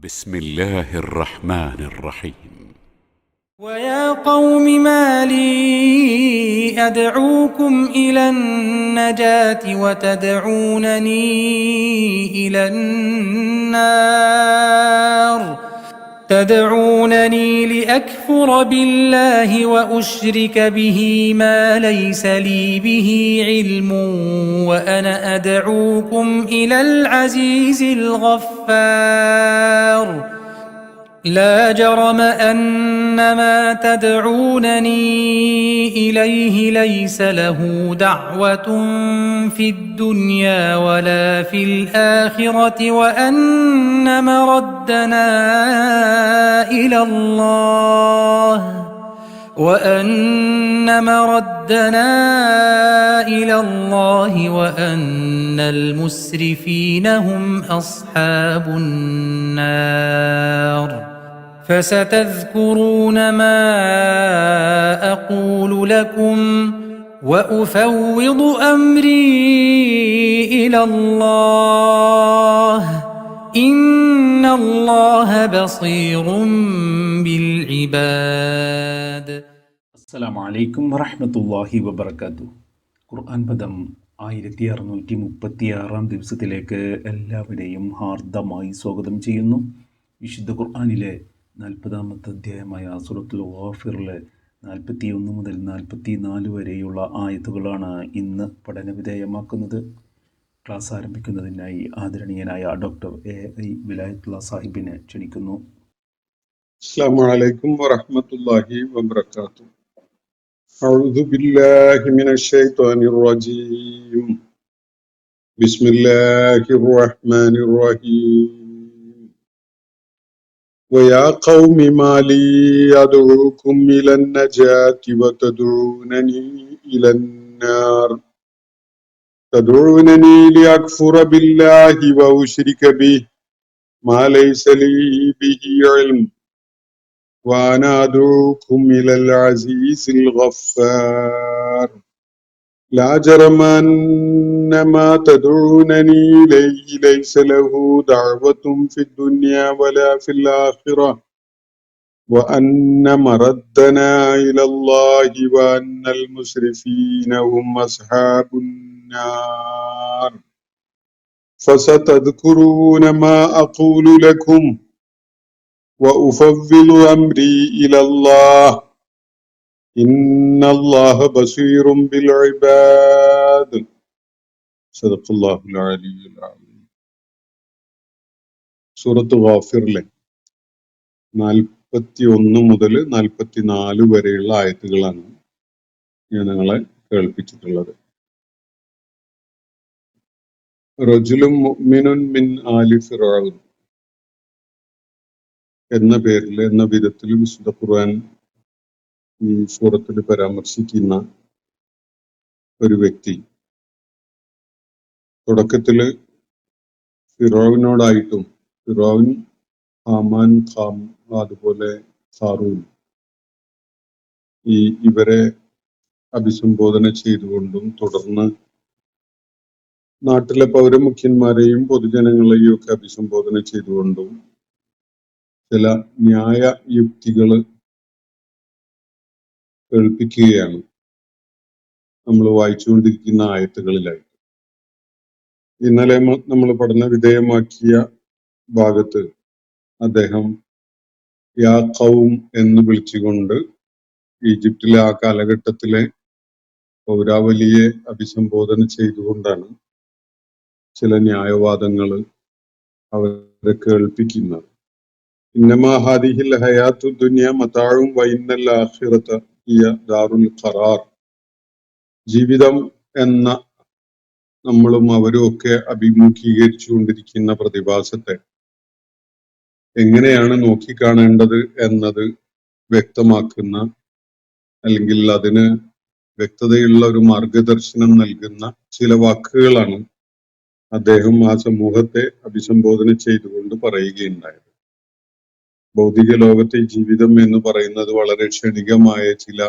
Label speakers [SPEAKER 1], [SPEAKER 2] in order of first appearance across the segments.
[SPEAKER 1] بسم الله الرحمن الرحيم.
[SPEAKER 2] ويا قوم ما لي أدعوكم إلى النجاة وتدعونني إلى النار تدعونني لأكفر بالله وأشرك به ما ليس لي به علم وأنا أدعوكم إلى العزيز الغفار لا جرم أن ما تدعونني إليه ليس له دعوة في الدنيا ولا في الآخرة وأن مردنا إلى الله وأن المسرفين هم أصحاب النار فستذكرون ما أقول لكم وأفوض أمري إلى الله إن الله بصير بالعباد.
[SPEAKER 3] അസ്സലാമു അലൈക്കും വറഹ്മത്തുള്ളാഹി വബറകാതുഹു. ഖുർആൻ പദം 1636 ദിവസത്തിലേക്ക് എല്ലാവരെയും ഹാർദമായി സ്വാഗതം ചെയ്യുന്നു. വിശുദ്ധ ഖുർആനിലെ 40-ാമത്തെ അധ്യായമായ സൂറത്തുൽ ഗാഫിറിലെ 41 മുതൽ 44 വരെയുള്ള ആയത്തുകളാണ് ഇന്ന് പഠനവിധേയമാക്കുന്നത്. ക്ലാസ് ആരംഭിക്കുന്നതിനായി ആദരണീയനായ ഡോക്ടർ A.I. വിലായത്തുള്ള സാഹിബിനെ ക്ഷണിക്കുന്നു.
[SPEAKER 4] അസ്സലാമു അലൈക്കും വറഹ്മത്തുള്ളാഹി വബറകാതുഹു. അഊദു ബില്ലാഹി മിനശ് ശൈത്വാനിർ റജീം. ബിസ്മില്ലാഹിർ റഹ്മാനിർ റഹീം. വയാ ഖൗമി മാലി അദ്ഉകും ഇലൻ നജാതി വതദഊനനി ഇലൻ നാർ തദഊനനി ലിഅക്ഫുറ ബില്ലാഹി വഉശ്രിക ബിഹി മാ ലൈസ ലീ ബിഹി ഇൽം وأنا أدعوكم إلى العزيز الغفار لا جرم أن ما تدعونني إليه ليس له دعوة في الدنيا ولا في الآخرة وأن مردنا إلى الله وأن المسرفين هم أصحاب النار فستذكرون ما أقول لكم وأفوض أمري إلى الله إن الله بصير بالعباد صدق الله العلي العظيم. സൂറത്ത് ഗാഫിറിലെ 41 മുതൽ 44 വരെയുള്ള ആയത്തുകളാണ് ഞാൻ നിങ്ങളെ കേൾപ്പിച്ചിട്ടുള്ളത്. റജുലുൻ മുഅ്മിനുൻ മിൻ ആലി ഫിർഔൻ എന്ന പേരിൽ എന്ന വിധത്തിൽ വിശുദ്ധ ഖുർആൻ ഈ സൂറത്തിൽ പരാമർശിക്കുന്ന ഒരു വ്യക്തി തുടക്കത്തില് ഫിറോവിനോടായിട്ടും ഫിറോവിൻ, ഹാമാൻ, അതുപോലെ ഖാറൂൻ ഇവരെ അഭിസംബോധന ചെയ്തുകൊണ്ടും തുടർന്ന് നാട്ടിലെ പൗരമുഖ്യന്മാരെയും പൊതുജനങ്ങളെയും ഒക്കെ അഭിസംബോധന ചെയ്തുകൊണ്ടും ചില ന്യായ യുക്തികൾ കേൾപ്പിക്കുകയാണ് നമ്മൾ വായിച്ചുകൊണ്ടിരിക്കുന്ന ആയത്തുകളിലായിട്ട്. ഇന്നലെ നമ്മൾ പഠന വിധേയമാക്കിയ ഭാഗത്ത് അദ്ദേഹം യാ ഖൗം എന്ന് വിളിച്ചുകൊണ്ട് ഈജിപ്തിലെ ആ കാലഘട്ടത്തിലെ പൗരാവലിയെ അഭിസംബോധന ചെയ്തുകൊണ്ടാണ് ചില ന്യായവാദങ്ങൾ അവരെ കേൾപ്പിക്കുന്നത്. ഇന്നമാ ഹാദിഹിൽ ഹയാത്തു ദുനിയ മതാഉം വഇന്നൽ ആഖിറത ഹിയ ദാറുൽ ഖറാർ. ജീവിതം എന്ന നമ്മളും അവരും ഒക്കെ അഭിമുഖീകരിച്ചുകൊണ്ടിരിക്കുന്ന പ്രതിഭാസത്തെ എങ്ങനെയാണ് നോക്കിക്കാണേണ്ടത് എന്നത് വ്യക്തമാക്കുന്ന, അല്ലെങ്കിൽ അതിന് വ്യക്തതയുള്ള ഒരു മാർഗദർശനം നൽകുന്ന ചില വാക്കുകളാണ് അദ്ദേഹം ആ സമൂഹത്തെ അഭിസംബോധന ചെയ്തുകൊണ്ട് പറയുകയുണ്ടായത്. ഭൗതിക ലോകത്തെ ജീവിതം എന്ന് പറയുന്നത് വളരെ ക്ഷണികമായ ചില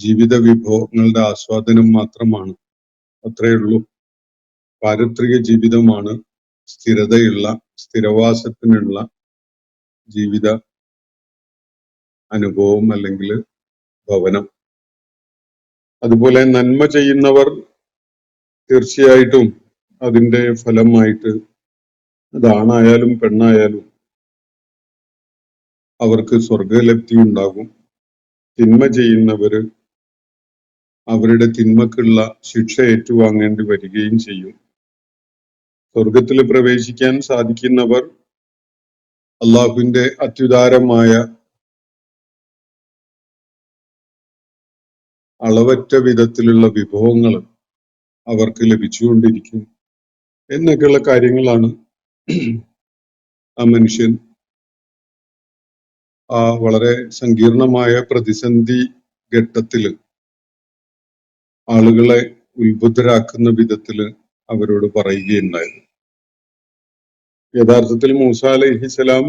[SPEAKER 4] ജീവിത വിഭവങ്ങളുടെ ആസ്വാദനം മാത്രമാണ്. അത്രയേ ഉള്ളൂ. പാരത്രിക ജീവിതമാണ് സ്ഥിരതയുള്ള, സ്ഥിരവാസത്തിനുള്ള ജീവിത അനുഭവം അല്ലെങ്കിൽ ഭവനം. അതുപോലെ നന്മ ചെയ്യുന്നവർ തീർച്ചയായിട്ടും അതിന്റെ ഫലമായിട്ട് അതാണായാലും പെണ്ണായാലും അവർക്ക് സ്വർഗലബ്ധി ഉണ്ടാകും. തിന്മ ചെയ്യുന്നവര് അവരുടെ തിന്മക്കുള്ള ശിക്ഷ ഏറ്റുവാങ്ങേണ്ടി വരികയും ചെയ്യും. സ്വർഗത്തിൽ പ്രവേശിക്കാൻ സാധിക്കുന്നവർ അള്ളാഹുവിന്റെ അത്യുദാരമായ അളവറ്റ വിധത്തിലുള്ള വിഭവങ്ങൾ അവർക്ക് ലഭിച്ചുകൊണ്ടിരിക്കും എന്നൊക്കെയുള്ള കാര്യങ്ങളാണ് ആ മനുഷ്യൻ ആ വളരെ സങ്കീർണമായ പ്രതിസന്ധി ഘട്ടത്തില് ആളുകളെ ഉത്ബുദ്ധരാക്കുന്ന വിധത്തില് അവരോട് പറയുകയുണ്ടായത്. യഥാർത്ഥത്തിൽ മൂസാ അലൈഹിസ്സലാം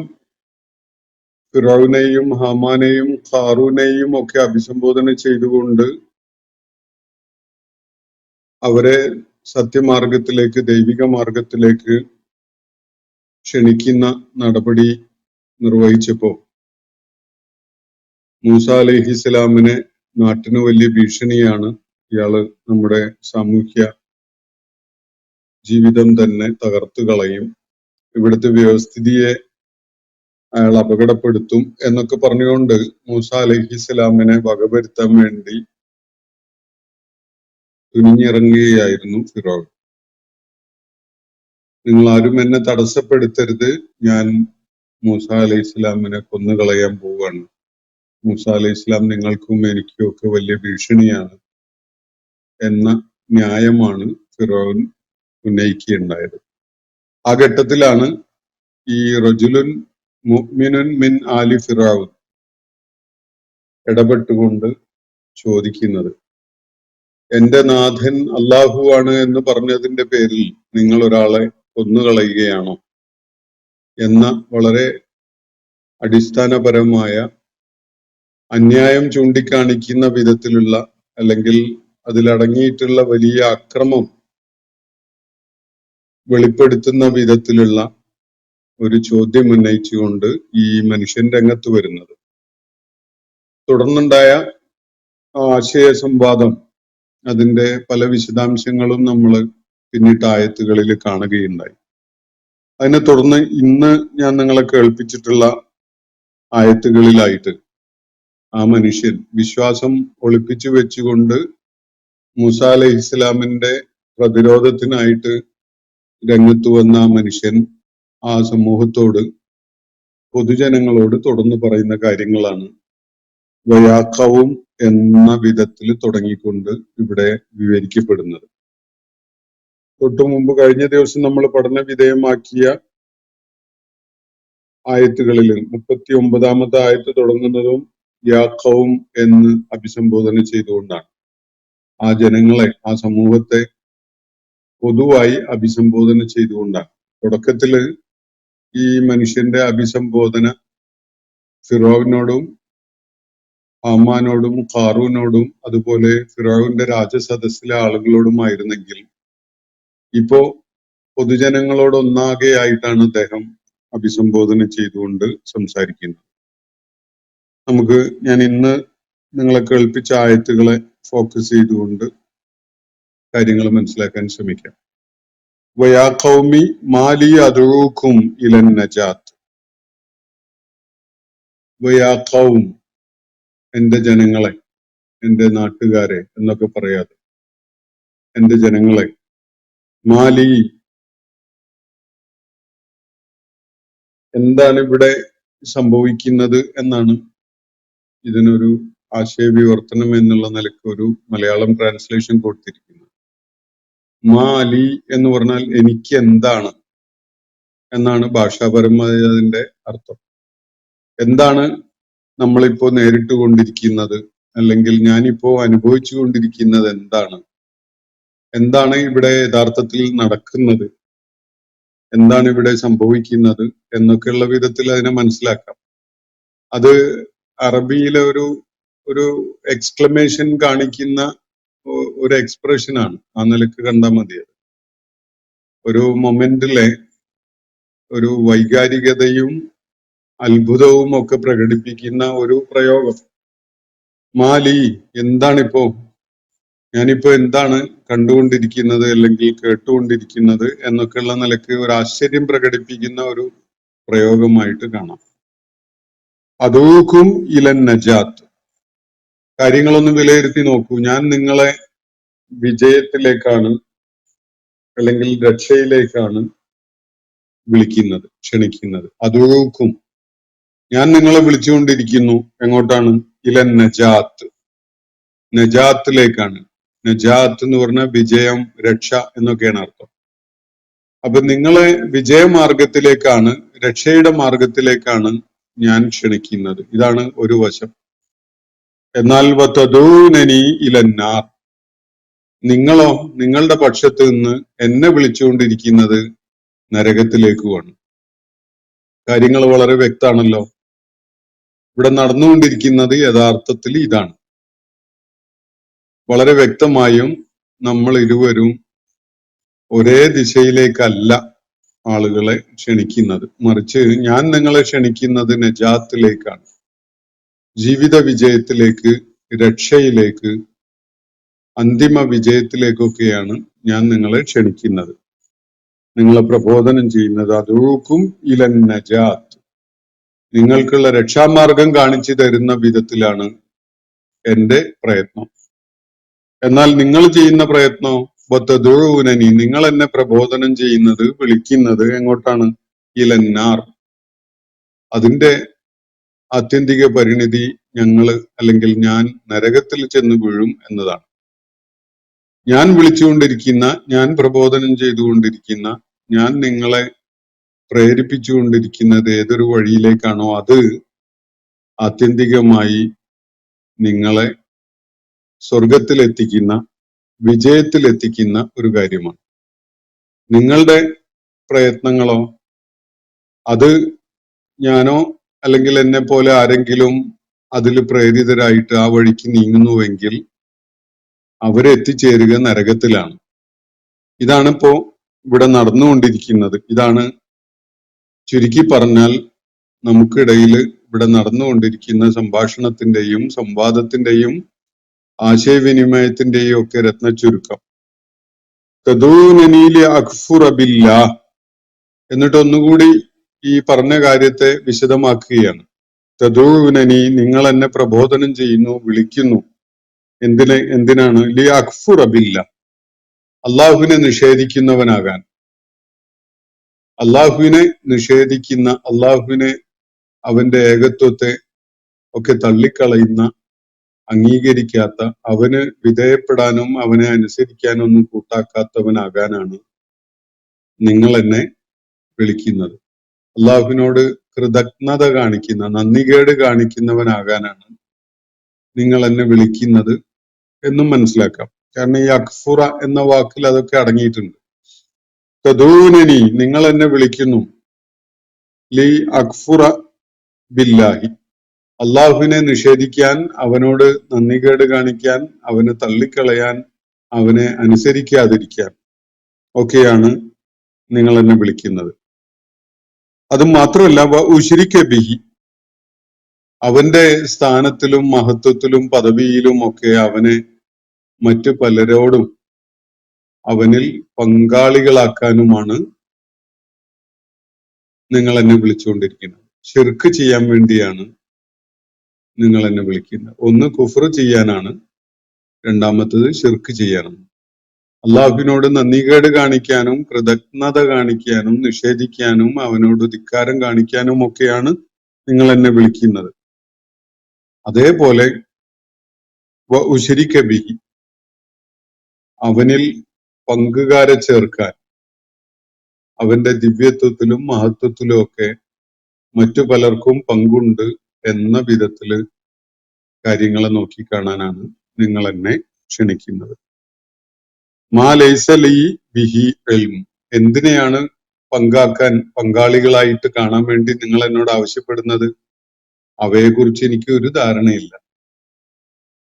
[SPEAKER 4] ഫിറൗനെയും ഹാമാനെയും ഖാറൂനെയും ഒക്കെ അഭിസംബോധന ചെയ്തുകൊണ്ട് അവരെ സത്യമാർഗത്തിലേക്ക്, ദൈവിക മാർഗത്തിലേക്ക് ക്ഷണിക്കുന്ന നടപടി നിർവഹിച്ചപ്പോ മൂസാ അലൈഹിസ്സലാമിനെ നാട്ടിന് വലിയ ഭീഷണിയാണ്, ഇയാള് നമ്മുടെ സാമൂഹ്യ ജീവിതം തന്നെ തകർത്തു കളയും, ഇവിടുത്തെ വ്യവസ്ഥിതിയെ അയാൾ അപകടപ്പെടുത്തും എന്നൊക്കെ പറഞ്ഞുകൊണ്ട് മൂസാ അലൈഹിസ്സലാമിനെ വകവരുത്താൻ വേണ്ടി തുനിഞ്ഞിറങ്ങുകയായിരുന്നു ഫിറൗൻ. നിങ്ങൾ ആരും എന്നെ തടസ്സപ്പെടുത്തരുത്, ഞാൻ മൂസാ അലൈഹിസ്സലാമിനെ കൊന്നുകളയാൻ പോവുകയാണ്. മൂസാ അലൈഹിസ്സലാം നിങ്ങൾക്കും എനിക്കും ഒക്കെ വലിയ ഭീഷണിയാണ് എന്ന ന്യായമാണ് ഫിറൗൻ ഉന്നയിക്കുകയുണ്ടായത്. ആ ഘട്ടത്തിലാണ് ഈ റജുലുൻ മുഅ്മിനുൻ മിൻ ആലി ഫിറൗൻ ഇടപെട്ടുകൊണ്ട് ചോദിക്കുന്നത്, എന്റെ നാഥൻ അള്ളാഹുവാണ് എന്ന് പറഞ്ഞതിന്റെ പേരിൽ നിങ്ങൾ ഒരാളെ കൊന്നുകളയുകയാണോ എന്ന വളരെ അടിസ്ഥാനപരമായ അന്യായം ചൂണ്ടിക്കാണിക്കുന്ന വിധത്തിലുള്ള, അല്ലെങ്കിൽ അതിലടങ്ങിയിട്ടുള്ള വലിയ അക്രമം വെളിപ്പെടുത്തുന്ന വിധത്തിലുള്ള ഒരു ചോദ്യം ഉന്നയിച്ചുകൊണ്ട് ഈ മനുഷ്യൻ രംഗത്ത് വരുന്നത്. തുടർന്നുണ്ടായ ആശയ സംവാദം, അതിന്റെ പല വിശദാംശങ്ങളും നമ്മൾ പിന്നീട് ആയത്തുകളിൽ കാണുകയുണ്ടായി. അതിനെ തുടർന്ന് ഇന്ന് ഞാൻ നിങ്ങളെ കേൾപ്പിച്ചിട്ടുള്ള ആയത്തുകളിലായിട്ട് ആ മനുഷ്യൻ വിശ്വാസം ഒളിപ്പിച്ചു വെച്ചുകൊണ്ട് മൂസാ അലൈഹി ഇസ്ലാമിന്റെ പ്രതിരോധത്തിനായിട്ട് രംഗത്ത് വന്ന ആ മനുഷ്യൻ ആ സമൂഹത്തോട്, പൊതുജനങ്ങളോട് തുടർന്ന് പറയുന്ന കാര്യങ്ങളാണ് വയാഖവും എന്ന വിധത്തിൽ തുടങ്ങിക്കൊണ്ട് ഇവിടെ വിവരിക്കപ്പെടുന്നത്. തൊട്ടു മുമ്പ് കഴിഞ്ഞ ദിവസം നമ്മൾ പഠന വിധേയമാക്കിയ ആയത്തുകളിൽ 39-ാമത്തെ ആയത്ത് തുടങ്ങുന്നതും യാഖവും എന്ന് അഭിസംബോധന ചെയ്തുകൊണ്ടാണ്. ആ ജനങ്ങളെ, ആ സമൂഹത്തെ പൊതുവായി അഭിസംബോധന ചെയ്തുകൊണ്ടാണ്. തുടക്കത്തില് ഈ മനുഷ്യന്റെ അഭിസംബോധന ഫിറൗനോടും ഹാമാനോടും ഖാറൂനോടും അതുപോലെ ഫിറൗന്റെ രാജസദസ്സിലെ ആളുകളോടുമായിരുന്നെങ്കിൽ ഇപ്പോ പൊതുജനങ്ങളോടൊന്നാകെയായിട്ടാണ് അദ്ദേഹം അഭിസംബോധന ചെയ്തുകൊണ്ട് സംസാരിക്കുന്നത്. ഞാൻ ഇന്ന് നിങ്ങളെ കേൾപ്പിച്ച ആയത്തുകളെ ഫോക്കസ് ചെയ്തുകൊണ്ട് കാര്യങ്ങൾ മനസ്സിലാക്കാൻ ശ്രമിക്കാം. വയാ ഖൗമി മാലി അദഊകും ഇലൻ നജാത്ത്. വയാ ഖൗം, എന്റെ ജനങ്ങളെ, എന്റെ നാട്ടുകാരെ എന്നൊക്കെ പറയാതെ എന്റെ ജനങ്ങളെ, മാലി, എന്താണ് ഇവിടെ സംഭവിക്കുന്നത് എന്നാണ് ഇതിനൊരു ആശയവിവർത്തനം എന്നുള്ള നിലയ്ക്ക് ഒരു മലയാളം ട്രാൻസ്ലേഷൻ കൊടുത്തിരിക്കുന്നത്. മാലി എന്ന് പറഞ്ഞാൽ എനിക്ക് എന്താണ് എന്നാണ് ഭാഷാപരമായ അതിന്റെ അർത്ഥം. എന്താണ് നമ്മളിപ്പോ നേരിട്ട് കൊണ്ടിരിക്കുന്നത്, അല്ലെങ്കിൽ ഞാനിപ്പോ അനുഭവിച്ചു കൊണ്ടിരിക്കുന്നത് എന്താണ്, എന്താണ് ഇവിടെ യഥാർത്ഥത്തിൽ നടക്കുന്നത്, എന്താണ് ഇവിടെ സംഭവിക്കുന്നത് എന്നൊക്കെയുള്ള വിധത്തിൽ അതിനെ മനസ്സിലാക്കാം. അത് അറബിയിലെ ഒരു എക്സ്ക്ലമേഷൻ കാണിക്കുന്ന ഒരു എക്സ്പ്രഷനാണ്. ആ നിലക്ക് കണ്ടാൽ മതി. ഒരു മൊമെന്റിലെ ഒരു വൈകാരികതയും അത്ഭുതവും ഒക്കെ പ്രകടിപ്പിക്കുന്ന ഒരു പ്രയോഗം. മാലി, എന്താണിപ്പോ, ഞാനിപ്പോ എന്താണ് കണ്ടുകൊണ്ടിരിക്കുന്നത് അല്ലെങ്കിൽ കേട്ടുകൊണ്ടിരിക്കുന്നത് എന്നൊക്കെയുള്ള നിലയ്ക്ക് ഒരു ആശ്ചര്യം പ്രകടിപ്പിക്കുന്ന ഒരു പ്രയോഗമായിട്ട് കാണാം. അതൂക്കും ഇലൻ നജാത്ത്. കാര്യങ്ങളൊന്ന് വിലയിരുത്തി നോക്കൂ. ഞാൻ നിങ്ങളെ വിജയത്തിലേക്കാണ് അല്ലെങ്കിൽ രക്ഷയിലേക്കാണ് വിളിക്കുന്നത്, ക്ഷണിക്കുന്നത്. അതൂക്കും, ഞാൻ നിങ്ങളെ വിളിച്ചുകൊണ്ടിരിക്കുന്നു. എങ്ങോട്ടാണ്? ഇലൻ നജാത്ത്, നജാത്തിലേക്കാണ്. നജാത്ത് എന്ന് പറഞ്ഞാൽ വിജയം, രക്ഷ എന്നൊക്കെയാണ് അർത്ഥം. അപ്പൊ നിങ്ങളെ വിജയമാർഗത്തിലേക്കാണ്, രക്ഷയുടെ മാർഗത്തിലേക്കാണ് ഞാൻ ക്ഷണിക്കുന്നത്. ഇതാണ് ഒരു വശം. എന്നാൽ വതദൂനനി ഇലന്നാർ, നിങ്ങളോ, നിങ്ങളുടെ പക്ഷത്ത് നിന്ന് എന്നെ വിളിച്ചുകൊണ്ടിരിക്കുന്നത് നരകത്തിലേക്കുമാണ്. കാര്യങ്ങൾ വളരെ വ്യക്തമാണല്ലോ. ഇവിടെ നടന്നുകൊണ്ടിരിക്കുന്നത് യഥാർത്ഥത്തിൽ ഇതാണ്. വളരെ വ്യക്തമായും നമ്മൾ ഇരുവരും ഒരേ ദിശയിലേക്കല്ല ആളുകളെ ക്ഷണിക്കുന്നത്, മറിച്ച് ഞാൻ നിങ്ങളെ ക്ഷണിക്കുന്നത് നജാത്തിലേക്കാണ്, ജീവിത വിജയത്തിലേക്ക്, രക്ഷയിലേക്ക്, അന്തിമ വിജയത്തിലേക്കൊക്കെയാണ് ഞാൻ നിങ്ങളെ ക്ഷണിക്കുന്നത്, നിങ്ങളെ പ്രബോധനം ചെയ്യുന്നത്. അതൂക്കും ഇലൻ നജാത്ത്, നിങ്ങൾക്കുള്ള രക്ഷാമാർഗം കാണിച്ചു തരുന്ന വിധത്തിലാണ് എന്റെ പ്രയത്നം. എന്നാൽ നിങ്ങൾ ചെയ്യുന്ന പ്രയത്നം വതദൂനനി, നിങ്ങൾ എന്നെ പ്രബോധനം ചെയ്യുന്നത്, വിളിക്കുന്നത് എങ്ങോട്ടാണ്? ഇലന്നാർ, അതിന്റെ ആത്യന്തിക പരിണിതി ഞങ്ങള് അല്ലെങ്കിൽ ഞാൻ നരകത്തിൽ ചെന്ന് വീഴും എന്നതാണ്. ഞാൻ വിളിച്ചുകൊണ്ടിരിക്കുന്ന, ഞാൻ പ്രബോധനം ചെയ്തുകൊണ്ടിരിക്കുന്ന, ഞാൻ നിങ്ങളെ പ്രേരിപ്പിച്ചുകൊണ്ടിരിക്കുന്നത് ഏതൊരു വഴിയിലേക്കാണോ അത് ആത്യന്തികമായി നിങ്ങളെ സ്വർഗത്തിലെത്തിക്കുന്ന, വിജയത്തിലെത്തിക്കുന്ന ഒരു കാര്യമാണ്. നിങ്ങളുടെ പ്രയത്നങ്ങളോ, അത് ഞാനോ അല്ലെങ്കിൽ എന്നെ പോലെ ആരെങ്കിലും അതിൽ പ്രേരിതരായിട്ട് ആ വഴിക്ക് നീങ്ങുന്നുവെങ്കിൽ അവരെത്തിച്ചേരുക നരകത്തിലാണ്. ഇതാണിപ്പോ ഇവിടെ നടന്നുകൊണ്ടിരിക്കുന്നത്. ഇതാണ് ചുരുക്കി പറഞ്ഞാൽ നമുക്കിടയിൽ ഇവിടെ നടന്നുകൊണ്ടിരിക്കുന്ന സംഭാഷണത്തിന്റെയും സംവാദത്തിന്റെയും ആശയവിനിമയത്തിന്റെയും ഒക്കെ രത്ന ചുരുക്കം. തദൂനനി അക്ഫുറ ബില്ലാഹ്, എന്നിട്ട് ഒന്നുകൂടി ഈ പറഞ്ഞ കാര്യത്തെ വിശദമാക്കുകയാണ്. തദൂനനി, നിങ്ങൾ എന്നെ പ്രബോധനം ചെയ്യുന്നു, വിളിക്കുന്നു. എന്തിനാണ്? ലി അക്ഫുറ ബില്ലാഹ്, അള്ളാഹുവിനെ നിഷേധിക്കുന്നവനാകാൻ. അള്ളാഹുവിനെ നിഷേധിക്കുന്ന, അള്ളാഹുവിനെ, അവന്റെ ഏകത്വത്തെ ഒക്കെ തള്ളിക്കളയുന്ന, അംഗീകരിക്കാത്ത, അവന് വിധേയപ്പെടാനും അവനെ അനുസരിക്കാനും ഒന്നും കൂട്ടാക്കാത്തവനാകാനാണ് നിങ്ങൾ എന്നെ വിളിക്കുന്നത്. അള്ളാഹുവിനോട് കൃതജ്ഞത കാണിക്കുന്ന, നന്ദികേട് കാണിക്കുന്നവനാകാനാണ് നിങ്ങൾ എന്നെ വിളിക്കുന്നത് എന്നും മനസ്സിലാക്കാം. കാരണം ഈ അക്ഫുറ എന്ന വാക്കിൽ അതൊക്കെ അടങ്ങിയിട്ടുണ്ട്. തദൂനനി, നിങ്ങൾ എന്നെ വിളിക്കുന്നു. ലി അക്ഫുറ ബില്ലാഹി, അള്ളാഹുവിനെ നിഷേധിക്കാൻ, അവനോട് നന്ദികേട് കാണിക്കാൻ, അവനെ തള്ളിക്കളയാൻ, അവനെ അനുസരിക്കാതിരിക്കാൻ ഒക്കെയാണ് നിങ്ങൾ എന്നെ വിളിക്കുന്നത്. അത് മാത്രമല്ല ഉശ്രിക ബിഹി, അവന്റെ സ്ഥാനത്തിലും മഹത്വത്തിലും പദവിയിലും ഒക്കെ അവനെ മറ്റു പലരോടും അവനിൽ പങ്കാളികളാക്കാനുമാണ് നിങ്ങൾ എന്നെ വിളിച്ചുകൊണ്ടിരിക്കുന്നത്. ശിർക്ക് ചെയ്യാൻ വേണ്ടിയാണ് നിങ്ങൾ എന്നെ വിളിക്കുന്നത്. ഒന്ന് കുഫ്ർ ചെയ്യാനാണ്, രണ്ടാമത്തത് ശിർക്ക് ചെയ്യാനാണ്. അള്ളാഹുവിനോട് നന്ദികേട് കാണിക്കാനും കൃതജ്ഞത കാണിക്കാനും നിഷേധിക്കാനും അവനോട് ധിക്കാരം കാണിക്കാനും ഒക്കെയാണ് നിങ്ങൾ എന്നെ വിളിക്കുന്നത്. അതേപോലെ ഉശ്രിക ബിഹി, അവനിൽ പങ്കുകാരെ ചേർക്കാൻ, അവന്റെ ദിവ്യത്വത്തിലും മഹത്വത്തിലും ഒക്കെ മറ്റു പലർക്കും പങ്കുണ്ട് എന്ന വിധത്തില് കാര്യങ്ങളെ നോക്കിക്കാണാനാണ് നിങ്ങൾ എന്നെ ക്ഷണിക്കുന്നത്. മാ ലൈസ ലീ ബിഹി ഇൽം, എന്തിനെയാണ് പങ്കാളികളായിട്ട് കാണാൻ വേണ്ടി നിങ്ങൾ എന്നോട് ആവശ്യപ്പെടുന്നത്? അവയെക്കുറിച്ച് എനിക്ക് ഒരു ധാരണയില്ല,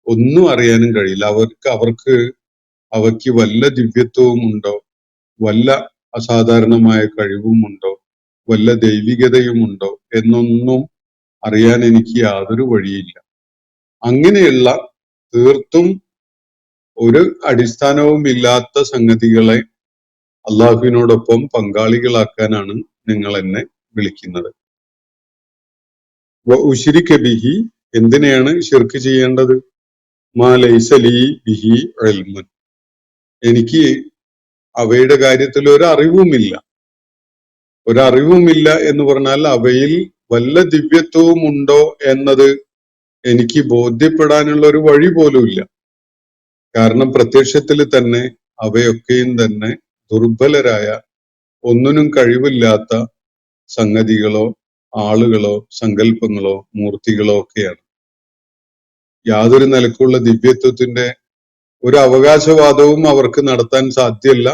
[SPEAKER 4] ഒന്നും അറിയാനും കഴിയില്ല. അവയ്ക്ക് വല്ല ദിവ്യത്വവും ഉണ്ടോ, വല്ല അസാധാരണമായ കഴിവും ഉണ്ടോ, വല്ല ദൈവികതയുമുണ്ടോ എന്നൊന്നും അറിയാൻ എനിക്ക് യാതൊരു വഴിയില്ല. അങ്ങനെയുള്ള തീർത്തും ഒരു അടിസ്ഥാനവും ഇല്ലാത്ത സംഗതികളെ അള്ളാഹുവിനോടൊപ്പം പങ്കാളികളാക്കാനാണ് നിങ്ങൾ എന്നെ വിളിക്കുന്നത്. ഉശ്രിക ബിഹി, എന്തിനെയാണ് ശിർക്ക് ചെയ്യേണ്ടത്? മാ ലൈസ ലീ ബിഹി ഇൽമുൻ, എനിക്ക് അവയുടെ കാര്യത്തിൽ ഒരറിവുമില്ല എന്ന് പറഞ്ഞാൽ അവയിൽ വല്ല ദിവ്യത്വവും ഉണ്ടോ എന്നത് എനിക്ക് ബോധ്യപ്പെടാനുള്ള ഒരു വഴി പോലുമില്ല. കാരണം പ്രത്യക്ഷത്തിൽ തന്നെ അവയൊക്കെയും തന്നെ ദുർബലരായ, ഒന്നിനും കഴിവില്ലാത്ത സംഗതികളോ ആളുകളോ സങ്കല്പങ്ങളോ മൂർത്തികളോ ഒക്കെയാണ്. യാതൊരു നിലക്കുള്ള ദിവ്യത്വത്തിന്റെ ഒരു അവകാശവാദവും അവർക്ക് നടത്താൻ സാധ്യമല്ല.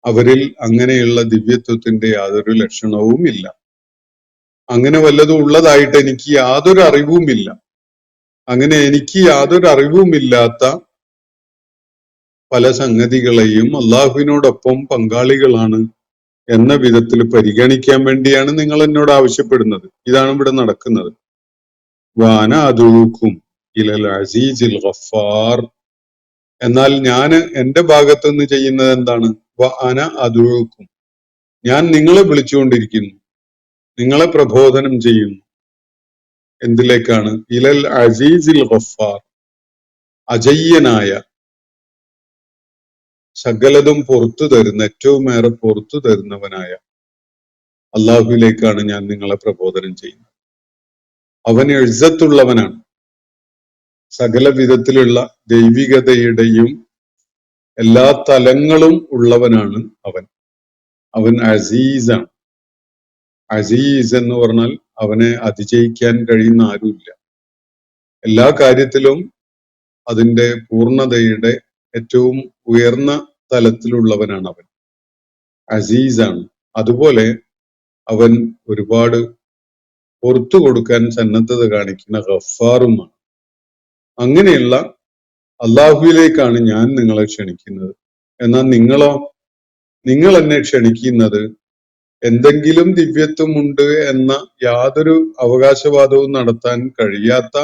[SPEAKER 4] അവരിൽ അങ്ങനെയുള്ള ദിവ്യത്വത്തിന്റെ യാതൊരു ലക്ഷണവും ഇല്ല. അങ്ങനെ വല്ലതും ഉള്ളതായിട്ട് എനിക്ക് യാതൊരു അറിവുമില്ല. അങ്ങനെ എനിക്ക് യാതൊരു അറിവുമില്ലാത്ത പല സംഗതികളെയും അള്ളാഹുവിനോടൊപ്പം പങ്കാളികളാണ് എന്ന വിധത്തിൽ പരിഗണിക്കാൻ വേണ്ടിയാണ് നിങ്ങൾ എന്നോട് ആവശ്യപ്പെടുന്നത്. ഇതാണ് ഇവിടെ നടക്കുന്നത്. വാന അദൂക്കും ഇലൽ അസീസിൽ ഗഫാർ, എന്നാൽ ഞാൻ എന്റെ ഭാഗത്തു നിന്ന് ചെയ്യുന്നത് എന്താണ്? വാന അദൂക്കും, ഞാൻ നിങ്ങളെ വിളിച്ചുകൊണ്ടിരിക്കുന്നു, നിങ്ങളെ പ്രബോധനം ചെയ്യുന്നു. എന്തിലേക്കാണ്? ഇലൽ അസീസിൽ ഗഫാർ, അജയ്യനായ, സകലതും പുറത്തു തരുന്ന, ഏറ്റവും ഏറെ പുറത്തു തരുന്നവനായ അള്ളാഹുവിലേക്കാണ് ഞാൻ നിങ്ങളെ പ്രബോധനം ചെയ്യുന്നത്. അവൻ ഇസ്സത്തുള്ളവനാണ്, സകല വിധത്തിലുള്ള ദൈവികതയുടെയും എല്ലാ തലങ്ങളും ഉള്ളവനാണ് അവൻ അസീസാണ്. അസീസ് എന്ന് പറഞ്ഞാൽ അവനെ അതിജയിക്കാൻ കഴിയുന്ന ആരുമില്ല. എല്ലാ കാര്യത്തിലും അതിന്റെ പൂർണ്ണതയുടെ ഏറ്റവും ഉയർന്ന തലത്തിലുള്ളവനാണ് അവൻ, അസീസാണ്. അതുപോലെ അവൻ ഒരുപാട് പുറത്തു കൊടുക്കാൻ സന്നദ്ധത കാണിക്കുന്ന ഗഫാറുമാണ്. അങ്ങനെയുള്ള അള്ളാഹുവിലേക്കാണ് ഞാൻ നിങ്ങളെ ക്ഷണിക്കുന്നത്. എന്നാൽ നിങ്ങൾ എന്നെ ക്ഷണിക്കുന്നത് എന്തെങ്കിലും ദിവ്യത്വമുണ്ട് എന്ന യാതൊരു അവകാശവാദവും നടത്താൻ കഴിയാത്ത,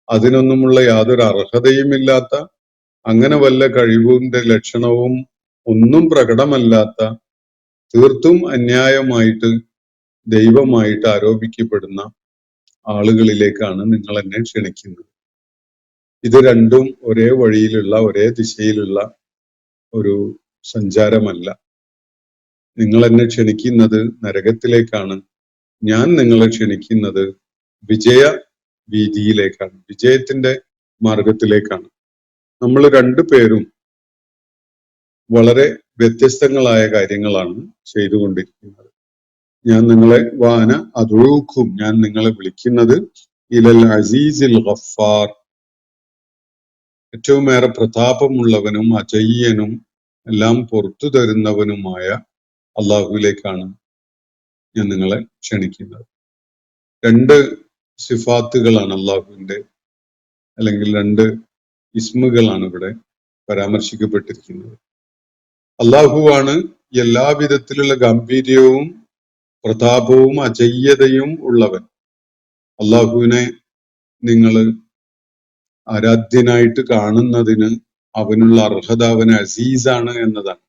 [SPEAKER 4] അതിനൊന്നുമുള്ള യാതൊരു അർഹതയുമില്ലാത്ത, അങ്ങനെ വല്ല കഴിവിന്റെ ലക്ഷണവും ഒന്നും പ്രകടമല്ലാത്ത, തീർത്തും അന്യായമായിട്ട് ദൈവമായിട്ട് ആരോപിക്കപ്പെടുന്ന ആളുകളിലേക്കാണ് നിങ്ങൾ എന്നെ ക്ഷണിക്കുന്നത്. ഇത് രണ്ടും ഒരേ വഴിയിലുള്ള, ഒരേ ദിശയിലുള്ള ഒരു സഞ്ചാരമല്ല. നിങ്ങൾ എന്നെ ക്ഷണിക്കുന്നത് നരകത്തിലേക്കാണ്, ഞാൻ നിങ്ങളെ ക്ഷണിക്കുന്നത് വിജയ വീതിയിലേക്കാണ്, വിജയത്തിന്റെ മാർഗത്തിലേക്കാണ്. നമ്മൾ രണ്ടുപേരും വളരെ വ്യത്യസ്തങ്ങളായ കാര്യങ്ങളാണ് ചെയ്തുകൊണ്ടിരിക്കുന്നത്. ഞാൻ നിങ്ങളെ ഞാൻ നിങ്ങളെ വിളിക്കുന്നത് ഇലൽ അസീസിൽ ഗഫാർ, ഏറ്റവും ഏറെ പ്രതാപമുള്ളവനും അജയ്യനും എല്ലാം പുറത്തു തരുന്നവനുമായ അള്ളാഹുവിലേക്കാണ് ഞാൻ നിങ്ങളെ ക്ഷണിക്കുന്നത്. രണ്ട് സിഫാത്തുകളാണ് അള്ളാഹുവിന്റെ, അല്ലെങ്കിൽ രണ്ട് ഇസ്മുകളാണ് ഇവിടെ പരാമർശിക്കപ്പെട്ടിരിക്കുന്നത്. അള്ളാഹുവാണ് എല്ലാവിധത്തിലുള്ള ഗാംഭീര്യവും പ്രതാപവും അജയ്യതയും ഉള്ളവൻ. അള്ളാഹുവിനെ നിങ്ങൾ ആരാധ്യനായിട്ട് കാണുന്നതിന് അവനുള്ള അർഹത അവന് അസീസാണ് എന്നതാണ്.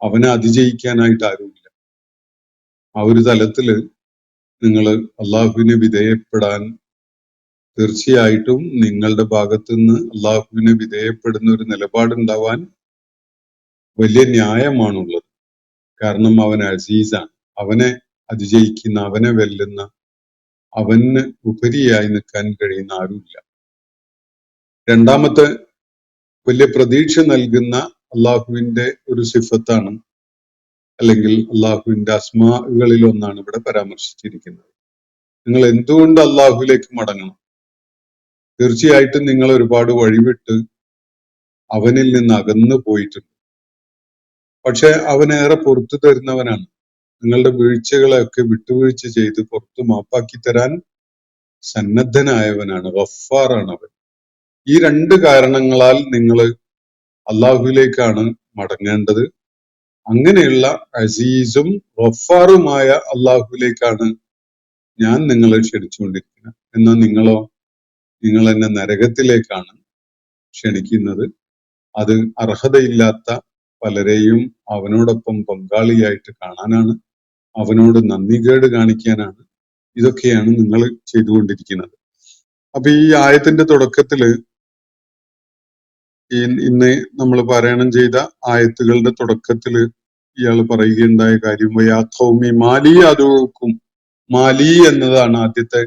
[SPEAKER 4] അവനെ അതിജയിക്കാനായിട്ട് ആരുമില്ല. ആ ഒരു തലത്തില് നിങ്ങൾ അള്ളാഹുവിനെ വിധേയപ്പെടാൻ, തീർച്ചയായിട്ടും നിങ്ങളുടെ ഭാഗത്തുനിന്ന് അള്ളാഹുവിനെ വിധേയപ്പെടുന്ന ഒരു നിലപാടുണ്ടാവാൻ വലിയ ന്യായമാണുള്ളത്. കാരണം അവൻ അസീസാണ്. അവനെ അതിജയിക്കുന്ന, അവനെ വെല്ലുന്ന, അവന് ഉപരിയായി നിൽക്കാൻ കഴിയുന്ന ആരുമില്ല. രണ്ടാമത്തെ വലിയ പ്രതീക്ഷ നൽകുന്ന അള്ളാഹുവിന്റെ ഒരു സിഫത്താണ്, അല്ലെങ്കിൽ അള്ളാഹുവിന്റെ അസ്മാകളിൽ ഒന്നാണ് ഇവിടെ പരാമർശിച്ചിരിക്കുന്നത്. നിങ്ങൾ എന്തുകൊണ്ട് അള്ളാഹുവിലേക്ക് മടങ്ങണം? തീർച്ചയായിട്ടും നിങ്ങൾ ഒരുപാട് വഴിവിട്ട് അവനിൽ നിന്ന് അകന്നു പോയിട്ടുണ്ട്. പക്ഷെ അവനേറെ പുറത്തു തരുന്നവനാണ്. നിങ്ങളുടെ വീഴ്ചകളെയൊക്കെ വിട്ടുവീഴ്ച ചെയ്ത് പുറത്തു മാപ്പാക്കി തരാൻ സന്നദ്ധനായവനാണ്, ഗഫാറാണ് അവൻ. ഈ രണ്ട് കാരണങ്ങളാൽ നിങ്ങൾ അള്ളാഹുവിലേക്കാണ് മടങ്ങേണ്ടത്. അങ്ങനെയുള്ള അസീസും ഗഫാറുമായ അള്ളാഹുവിലേക്കാണ് ഞാൻ നിങ്ങളെ ക്ഷണിച്ചുകൊണ്ടിരിക്കുന്നത്. എന്നാൽ നിങ്ങൾ എന്നെ നരകത്തിലേക്കാണ് ക്ഷണിക്കുന്നത്. അത് അർഹതയില്ലാത്ത പലരെയും അവനോടൊപ്പം പങ്കാളിയായിട്ട് കാണാനാണ്, അവനോട് നന്ദികേട് കാണിക്കാനാണ്. ഇതൊക്കെയാണ് നിങ്ങൾ ചെയ്തുകൊണ്ടിരിക്കുന്നത്. അപ്പൊ ഈ ആയത്തിന്റെ തുടക്കത്തില് ഇന്ന് നമ്മൾ പാരായണം ചെയ്ത ആയത്തുകളുടെ തുടക്കത്തില് ഇയാൾ പറയുകയുണ്ടായ കാര്യം വയാ ഖൗമി മാലി അദുഉക്കും. മാലി എന്നതാണ് ആദ്യത്തെ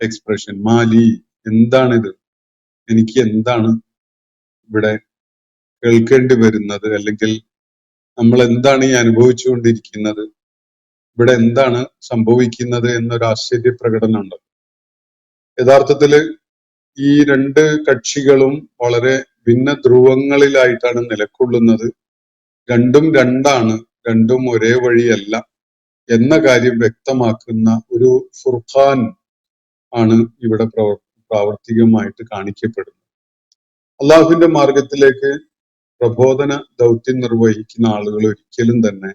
[SPEAKER 4] എക്സ്പ്രഷൻ. മാലി, എന്താണിത്, എനിക്ക് എന്താണ് ഇവിടെ കേൾക്കേണ്ടി വരുന്നത്, അല്ലെങ്കിൽ നമ്മൾ എന്താണ് ഈ അനുഭവിച്ചുകൊണ്ടിരിക്കുന്നത്, ഇവിടെ എന്താണ് സംഭവിക്കുന്നത് എന്നൊരു ആശ്ചര്യ പ്രകടനമുണ്ട്. യഥാർത്ഥത്തില് ഈ രണ്ട് കക്ഷികളും വളരെ ഭിന്ന ധ്രുവങ്ങളിലായിട്ടാണ് നിലകൊള്ളുന്നത്. രണ്ടും രണ്ടാണ്, രണ്ടും ഒരേ വഴിയല്ല എന്ന കാര്യം വ്യക്തമാക്കുന്ന ഒരു ഫുർഖാൻ ആണ് ഇവിടെ പ്രാവർത്തികമായിട്ട് കാണിക്കപ്പെടുന്നത്. അള്ളാഹുവിന്റെ മാർഗത്തിലേക്ക് പ്രബോധന ദൗത്യം നിർവഹിക്കുന്ന ആളുകൾ ഒരിക്കലും തന്നെ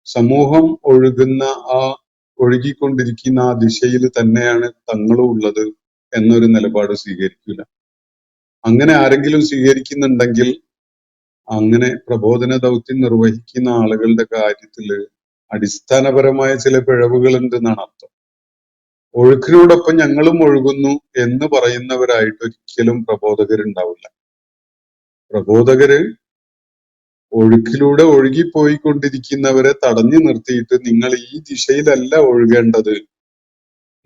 [SPEAKER 4] സമൂഹം ഒഴുകിക്കൊണ്ടിരിക്കുന്ന ആ ദിശയിൽ തന്നെയാണ് തങ്ങളും ഉള്ളത് എന്നൊരു നിലപാട് സ്വീകരിക്കില്ല. അങ്ങനെ ആരെങ്കിലും സ്വീകരിക്കുന്നുണ്ടെങ്കിൽ അങ്ങനെ പ്രബോധന ദൗത്യം നിർവഹിക്കുന്ന ആളുകളുടെ കാര്യത്തില് അടിസ്ഥാനപരമായ ചില പിഴവുകൾ ഉണ്ടെന്നാണ് അർത്ഥം. ഒഴുക്കിനോടൊപ്പം ഞങ്ങളും ഒഴുകുന്നു എന്ന് പറയുന്നവരായിട്ട് ഒരിക്കലും പ്രബോധകരുണ്ടാവില്ല. പ്രബോധകര് ഒഴുക്കിലൂടെ ഒഴുകിപ്പോയിക്കൊണ്ടിരിക്കുന്നവരെ തടഞ്ഞു നിർത്തിയിട്ട് നിങ്ങൾ ഈ ദിശയിലല്ല ഒഴുകേണ്ടത്,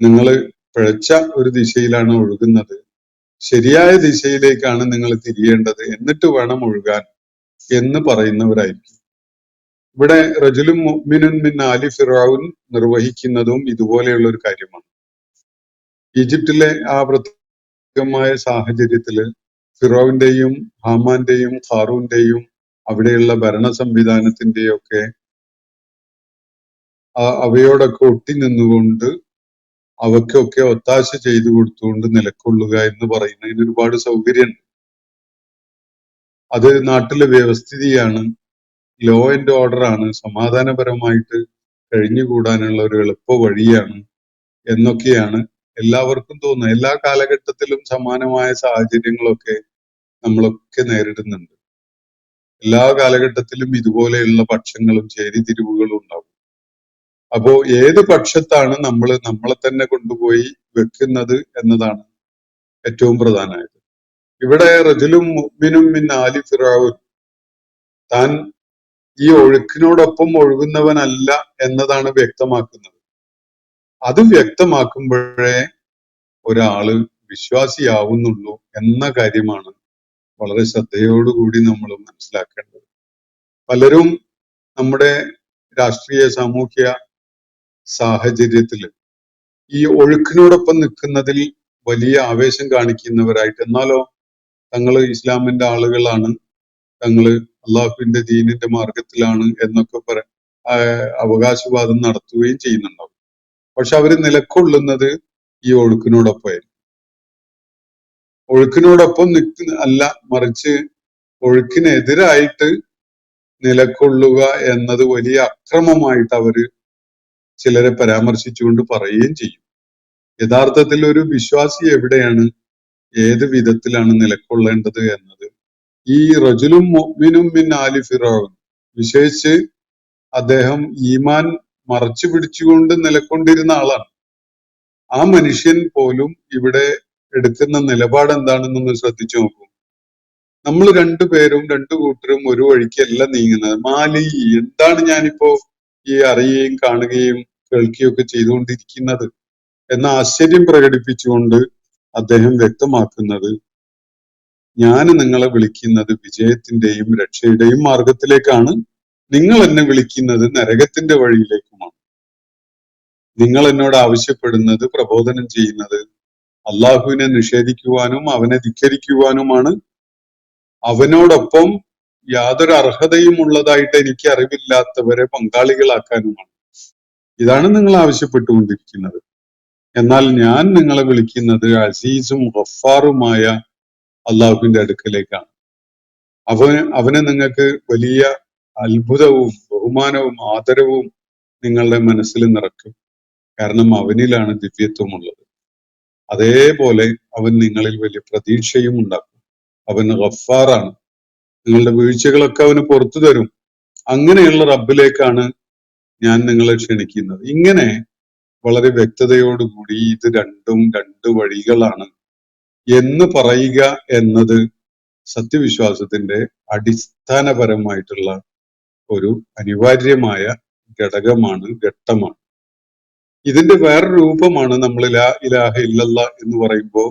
[SPEAKER 4] നിങ്ങൾ പിഴച്ച ഒരു ദിശയിലാണ് ഒഴുകുന്നത്, ശരിയായ ദിശയിലേക്കാണ് നിങ്ങൾ തിരിയേണ്ടത്, എന്നിട്ട് വേണം ഒഴുകാൻ എന്ന് പറയുന്നവരായിരിക്കും. ഇവിടെ റജുലും മുഅ്മിനുൻ മിൻ ആലി ഫിറഔൻ നിർവഹിക്കുന്നതും ഇതുപോലെയുള്ള ഒരു കാര്യമാണ്. ഈജിപ്തിലെ ആ പ്രത്യേകമായ സാഹചര്യത്തില് ഫിറോവിന്റെയും ഹാമാന്റെയും ഖാറൂന്റെയും അവിടെയുള്ള ഭരണ സംവിധാനത്തിന്റെയും ഒക്കെ അവയോടൊക്കെ ഒട്ടി നിന്നുകൊണ്ട് അവയ്ക്കൊക്കെ ഒത്താശ ചെയ്തു കൊടുത്തുകൊണ്ട് നിലകൊള്ളുക എന്ന് പറയുന്നതിന് ഒരുപാട് സൗകര്യമുണ്ട്. അത് നാട്ടിലെ വ്യവസ്ഥിതിയാണ്, ലോ ആൻഡ് ഓർഡർ ആണ്, സമാധാനപരമായിട്ട് കഴിഞ്ഞുകൂടാനുള്ള ഒരു എളുപ്പ വഴിയാണ് എന്നൊക്കെയാണ് എല്ലാവർക്കും തോന്നുന്നത്. എല്ലാ കാലഘട്ടത്തിലും സമാനമായ സാഹചര്യങ്ങളൊക്കെ നമ്മളൊക്കെ നേരിടുന്നുണ്ട്. എല്ലാ കാലഘട്ടത്തിലും ഇതുപോലെയുള്ള പക്ഷങ്ങളും ചേരിതിരിവുകളും ഉണ്ടാവും. അപ്പോ ഏത് പക്ഷത്താണ് നമ്മളെ തന്നെ കൊണ്ടുപോയി വെക്കുന്നത് എന്നതാണ് ഏറ്റവും പ്രധാനമായത്. ഇവിടെ റജുലും മുഅ്മിനും മിൻ ആലി ഫിറഔൻ താൻ ഈ ഒഴുക്കിനോടൊപ്പം ഒഴുകുന്നവനല്ല എന്നതാണ് വ്യക്തമാക്കുന്നത്. അത് വ്യക്തമാക്കുമ്പോഴേ ഒരാള് വിശ്വാസിയാവുന്നുള്ളൂ എന്ന കാര്യമാണ് വളരെ ശ്രദ്ധയോടുകൂടി നമ്മൾ മനസ്സിലാക്കേണ്ടത്. പലരും നമ്മുടെ രാഷ്ട്രീയ സാമൂഹ്യ സാഹചര്യത്തിൽ ഈ ഒഴുക്കിനോടൊപ്പം നിൽക്കുന്നതിൽ വലിയ ആവേശം കാണിക്കുന്നവരായിട്ട്, എന്നാലോ തങ്ങള് ഇസ്ലാമിന്റെ ആളുകളാണ്, തങ്ങള് അള്ളാഹുവിന്റെ ദീനിന്റെ മാർഗത്തിലാണ് എന്നൊക്കെ അവകാശവാദം നടത്തുകയും ചെയ്യുന്നുണ്ടാവും. പക്ഷെ അവര് നിലകൊള്ളുന്നത് ഈ ഒഴുക്കിനോടൊപ്പമായിരിക്കും. ഒഴുക്കിനോടൊപ്പം അല്ല, മറിച്ച് ഒഴുക്കിനെതിരായിട്ട് നിലകൊള്ളുക എന്നത് വലിയ അക്രമമായിട്ട് അവര് ചിലരെ പരാമർശിച്ചുകൊണ്ട് പറയുകയും ചെയ്യും. യഥാർത്ഥത്തിൽ ഒരു വിശ്വാസി എവിടെയാണ്, ഏത് വിധത്തിലാണ് നിലകൊള്ളേണ്ടത് എന്നത് ഈ റജുലും മുഅ്മിനും മിൻ ആലി ഫിറഔൻ, വിശേഷിച്ച് അദ്ദേഹം ഈമാൻ മറച്ചു പിടിച്ചുകൊണ്ട് നിലകൊണ്ടിരുന്ന ആളാണ്. ആ മനുഷ്യൻ പോലും ഇവിടെ എടുക്കുന്ന നിലപാട് എന്താണെന്നൊന്ന് ശ്രദ്ധിച്ചു നോക്കൂ. നമ്മൾ രണ്ടുപേരും രണ്ടു കൂട്ടരും ഒരു വഴിക്കല്ല നീങ്ങുന്നത്. മാലി, എന്താണ് ഞാനിപ്പോ ഈ അറിയുകയും കാണുകയും കേൾക്കുകയും ഒക്കെ ചെയ്തുകൊണ്ടിരിക്കുന്നത് എന്ന ആശ്ചര്യം പ്രകടിപ്പിച്ചുകൊണ്ട് അദ്ദേഹം വ്യക്തമാക്കുന്നത്, ഞാൻ നിങ്ങളെ വിളിക്കുന്നത് വിജയത്തിന്റെയും രക്ഷയുടെയും മാർഗത്തിലേക്കാണ്, നിങ്ങൾ എന്നെ വിളിക്കുന്നത് നരകത്തിന്റെ വഴിയിലേക്കുമാണ്. നിങ്ങൾ എന്നോട് ആവശ്യപ്പെടുന്നത്, പ്രബോധനം ചെയ്യുന്നത് അള്ളാഹുവിനെ നിഷേധിക്കുവാനും അവനെ ധിക്കരിക്കുവാനുമാണ്, അവനോടൊപ്പം യാതൊരു അർഹതയും ഉള്ളതായിട്ട് എനിക്ക് അറിവില്ലാത്തവരെ പങ്കാളികളാക്കാനുമാണ്. ഇതാണ് നിങ്ങൾ ആവശ്യപ്പെട്ടുകൊണ്ടിരിക്കുന്നത്. എന്നാൽ ഞാൻ നിങ്ങളെ വിളിക്കുന്നത് അസീസും ഗഫാറുമായ അള്ളാഹുവിന്റെ അടുക്കലേക്കാണ്. അവന് നിങ്ങൾക്ക് വലിയ അത്ഭുതവും ബഹുമാനവും ആദരവും നിങ്ങളുടെ മനസ്സിൽ നിറയ്ക്കും. കാരണം അവനിലാണ് ദിവ്യത്വമുള്ളത്. അതേപോലെ അവൻ നിങ്ങളിൽ വലിയ പ്രതീക്ഷയും ഉണ്ടാക്കും. അവൻ ഗഫാറാണ്. നിങ്ങളുടെ വീഴ്ചകളൊക്കെ അവന് പുറത്തു തരും. അങ്ങനെയുള്ള റബ്ബിലേക്കാണ് ഞാൻ നിങ്ങളെ ക്ഷണിക്കുന്നത്. ഇങ്ങനെ വളരെ വ്യക്തതയോടുകൂടി ഇത് രണ്ടും രണ്ട് വഴികളാണ് എന്ന് പറയുക എന്നത് സത്യവിശ്വാസത്തിന്റെ അടിസ്ഥാനപരമായിട്ടുള്ള ഒരു അനിവാര്യമായ ഘട്ടമാണ്. ഇതിന്റെ വേറൊരു രൂപമാണ് നമ്മൾ ലാ ഇലാഹ ഇല്ലല്ലാ എന്ന് പറയുമ്പോൾ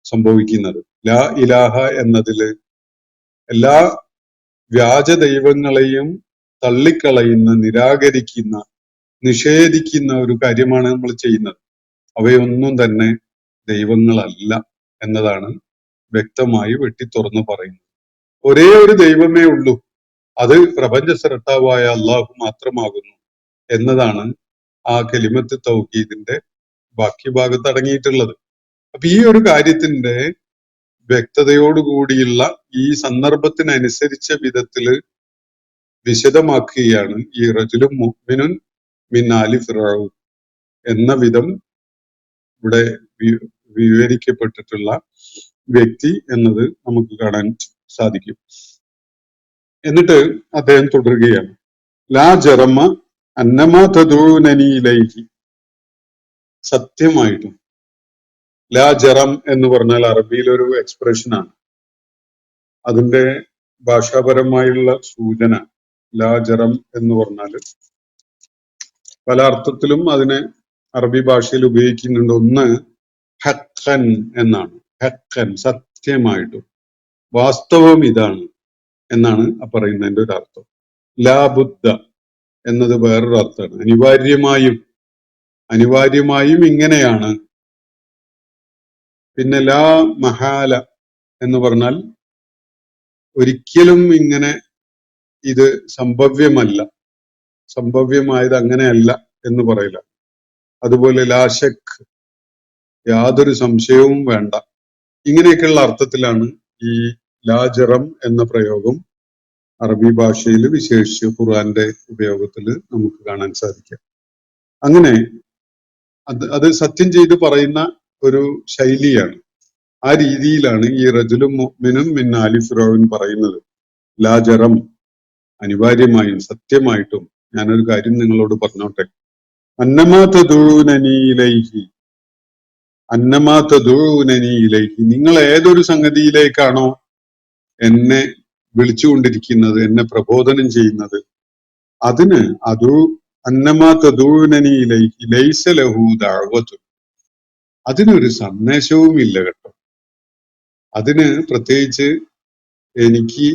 [SPEAKER 4] സംഭവിക്കുന്നത്. ലാ ഇലാഹ എന്നതില് എല്ലാ വ്യാജ ദൈവങ്ങളെയും തള്ളിക്കളയുന്ന, നിരാകരിക്കുന്ന, നിഷേധിക്കുന്ന ഒരു കാര്യമാണ് നമ്മൾ ചെയ്യുന്നത്. അവയൊന്നും തന്നെ ദൈവങ്ങളല്ല എന്നതാണ് വ്യക്തമായി വെട്ടിത്തുറന്ന് പറയുന്നത്. ഒരേ ഒരു ദൈവമേ ഉള്ളൂ, അത് പ്രപഞ്ച സൃഷ്ടാവായ അള്ളാഹു മാത്രമാകുന്നു എന്നതാണ് ആ കലിമത്ത് തൗഹീദിന്റെ ബാക്കി ഭാഗത്ത് അടങ്ങിയിട്ടുള്ളത്. അപ്പൊ ഈ ഒരു കാര്യത്തിന്റെ വ്യക്തതയോടുകൂടിയുള്ള ഈ സന്ദർഭത്തിനനുസരിച്ച വിധത്തില് വിശദമാക്കുകയാണ് ഈ റജുലും മുഅ്മിനുൻ മിൻ ആലി ഫിറഔൻ എന്ന വിധം ഇവിടെ വിവരിക്കപ്പെട്ടിട്ടുള്ള വ്യക്തി എന്നത് നമുക്ക് കാണാൻ സാധിക്കും. എന്നിട്ട് അദ്ദേഹം തുടരുകയാണ്, ലാ ജറമ അന്നമാ തദഊനനി ഇലൈഹി. സത്യമായിട്ടും ലാ ജറം എന്ന് പറഞ്ഞാൽ അറബിയിൽ ഒരു എക്സ്പ്രഷനാണ്. അതിന്റെ ഭാഷാപരമായുള്ള സൂചന ലാ ജറം എന്ന് പറഞ്ഞാൽ പല അർത്ഥത്തിലും അതിനെ അറബി ഭാഷയിൽ ഉപയോഗിക്കുന്നുണ്ട്. ഒന്ന് ഹഖൻ എന്നാണ്. ഹഖൻ, സത്യമായിട്ടും, വാസ്തവം ഇതാണ് എന്നാണ് പറയുന്നതിന്റെ ഒരു അർത്ഥം. ലാ ബുദ്ധ എന്നത് വേറൊരു അർത്ഥമാണ്. അനിവാര്യമായും ഇങ്ങനെയാണ്. പിന്നെ ലാ മഹാല എന്ന് പറഞ്ഞാൽ ഒരിക്കലും ഇങ്ങനെ ഇത് സംഭവ്യമായത് അങ്ങനെയല്ല എന്ന് പറയില്ല. അതുപോലെ ലാശക്, യാതൊരു സംശയവും വേണ്ട. ഇങ്ങനെയൊക്കെയുള്ള അർത്ഥത്തിലാണ് ഈ ലാജറം എന്ന പ്രയോഗം അറബി ഭാഷയിൽ വിശേഷിച്ച് ഖുർആന്റെ ഉപയോഗത്തിൽ നമുക്ക് കാണാൻ സാധിക്കും. അങ്ങനെ അത് സത്യം ചെയ്ത് പറയുന്ന ഒരു ശൈലിയാണ്. ആ രീതിയിലാണ് ഈ റജുലും മുഅ്മിനും മിൻ ആലി ഫിറഔൻ പറയുന്നത്. ലാജറം, അനിവാര്യമായും സത്യമായിട്ടും ഞാനൊരു കാര്യം നിങ്ങളോട് പറഞ്ഞോട്ടെ. അന്നമാ തദഊനനി ഇലൈഹി, നിങ്ങൾ ഏതൊരു സംഗതിയിലേക്കാണോ എന്നെ വിളിച്ചുകൊണ്ടിരിക്കുന്നത്, എന്നെ പ്രബോധനം ചെയ്യുന്നത്, അതിന് അന്നമാ തദഊനനി ഇലൈഹി ലൈസ ലഹു ദഅവത്തുൻ, അതിനൊരു സന്ദേശവും ഇല്ല കേട്ടോ. അതിന് പ്രത്യേകിച്ച് എനിക്ക്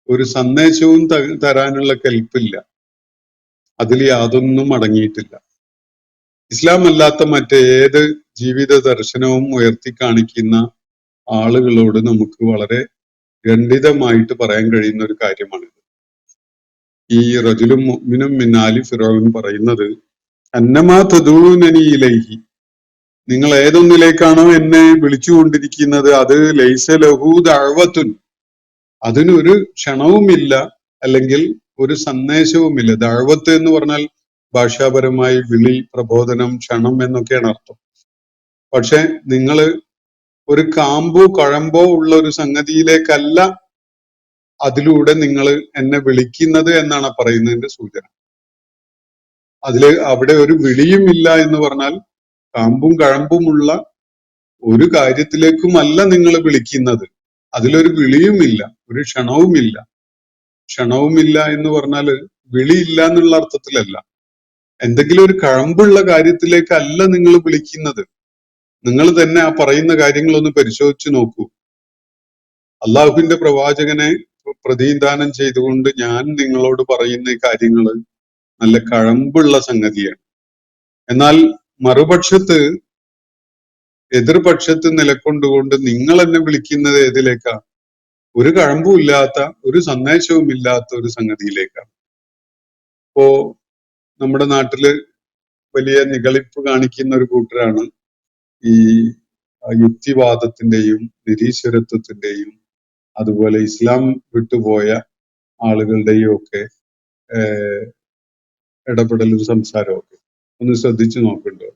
[SPEAKER 4] ഒരു സന്ദേശവും തരാനുള്ള കെൽപ്പില്ല. അതിൽ യാതൊന്നും അടങ്ങിയിട്ടില്ല. ഇസ്ലാം അല്ലാത്ത മറ്റേത് ജീവിത ദർശനവും ഉയർത്തി കാണിക്കുന്ന ആളുകളോട് നമുക്ക് വളരെ ഖണ്ഡിതമായിട്ട് പറയാൻ കഴിയുന്ന ഒരു കാര്യമാണിത്. ഈ റജുലും മുഅ്മിനും മിൻ ആലി ഫിറഔൻ പറയുന്നത് അന്നമാ തദഊനനി ഇലൈഹി, നിങ്ങൾ ഏതൊന്നിലേക്കാണോ എന്നെ വിളിച്ചുകൊണ്ടിരിക്കുന്നത് അത് ലൈസ ലഹു ദഅവത്തുൻ, അതിനൊരു ക്ഷണവുമില്ല, അല്ലെങ്കിൽ ഒരു സന്ദേശവുമില്ല. ദഅവത്ത് എന്ന് പറഞ്ഞാൽ ഭാഷാപരമായി വിളി, പ്രബോധനം, ക്ഷണം എന്നൊക്കെയാണ് അർത്ഥം. പക്ഷെ നിങ്ങൾ ഒരു കാമ്പോ കഴമ്പോ ഉള്ള ഒരു സംഗതിയിലേക്കല്ല അതിലൂടെ നിങ്ങൾ എന്നെ വിളിക്കുന്നത് എന്നാണ് പറയുന്നതിന്റെ സൂചന. അവിടെ ഒരു വിളിയും ഇല്ല എന്ന് പറഞ്ഞാൽ കാമ്പും കഴമ്പുമുള്ള ഒരു കാര്യത്തിലേക്കുമല്ല നിങ്ങൾ വിളിക്കുന്നത്. അതിലൊരു വിളിയുമില്ല, ഒരു ക്ഷണവുമില്ല. ക്ഷണവുമില്ല എന്ന് പറഞ്ഞാല് വിളിയില്ല എന്നുള്ള അർത്ഥത്തിലല്ല. എന്തെങ്കിലും ഒരു കഴമ്പുള്ള കാര്യത്തിലേക്കല്ല നിങ്ങൾ വിളിക്കുന്നത്. നിങ്ങൾ തന്നെ ആ പറയുന്ന കാര്യങ്ങളൊന്ന് പരിശോധിച്ച് നോക്കൂ. അള്ളാഹുവിന്റെ പ്രവാചകനെ പ്രതിനിധാനം ചെയ്തുകൊണ്ട് ഞാൻ നിങ്ങളോട് പറയുന്ന ഈ കാര്യങ്ങള് നല്ല കഴമ്പുള്ള സംഗതിയാണ്. എന്നാൽ മറുപക്ഷത്ത്, എതിർപക്ഷത്ത് നിലക്കൊണ്ടുകൊണ്ട് നിങ്ങൾ എന്നെ വിളിക്കുന്നത് ഏതിലേക്കാ? ഒരു കഴമ്പും ഇല്ലാത്ത, ഒരു സന്ദേശവും ഇല്ലാത്ത ഒരു സംഗതിയിലേക്കാണ്. ഇപ്പോ നമ്മുടെ നാട്ടില് വലിയ നിഗളിപ്പ് കാണിക്കുന്ന ഒരു കൂട്ടരാണ് ഈ യുക്തിവാദത്തിന്റെയും നിരീശ്വരത്വത്തിന്റെയും അതുപോലെ ഇസ്ലാം വിട്ടുപോയ ആളുകളുടെയും ഒക്കെ ഇടപെടലും സംസാരവും ഒക്കെ ഒന്ന് ശ്രദ്ധിച്ചു നോക്കണ്ടോ.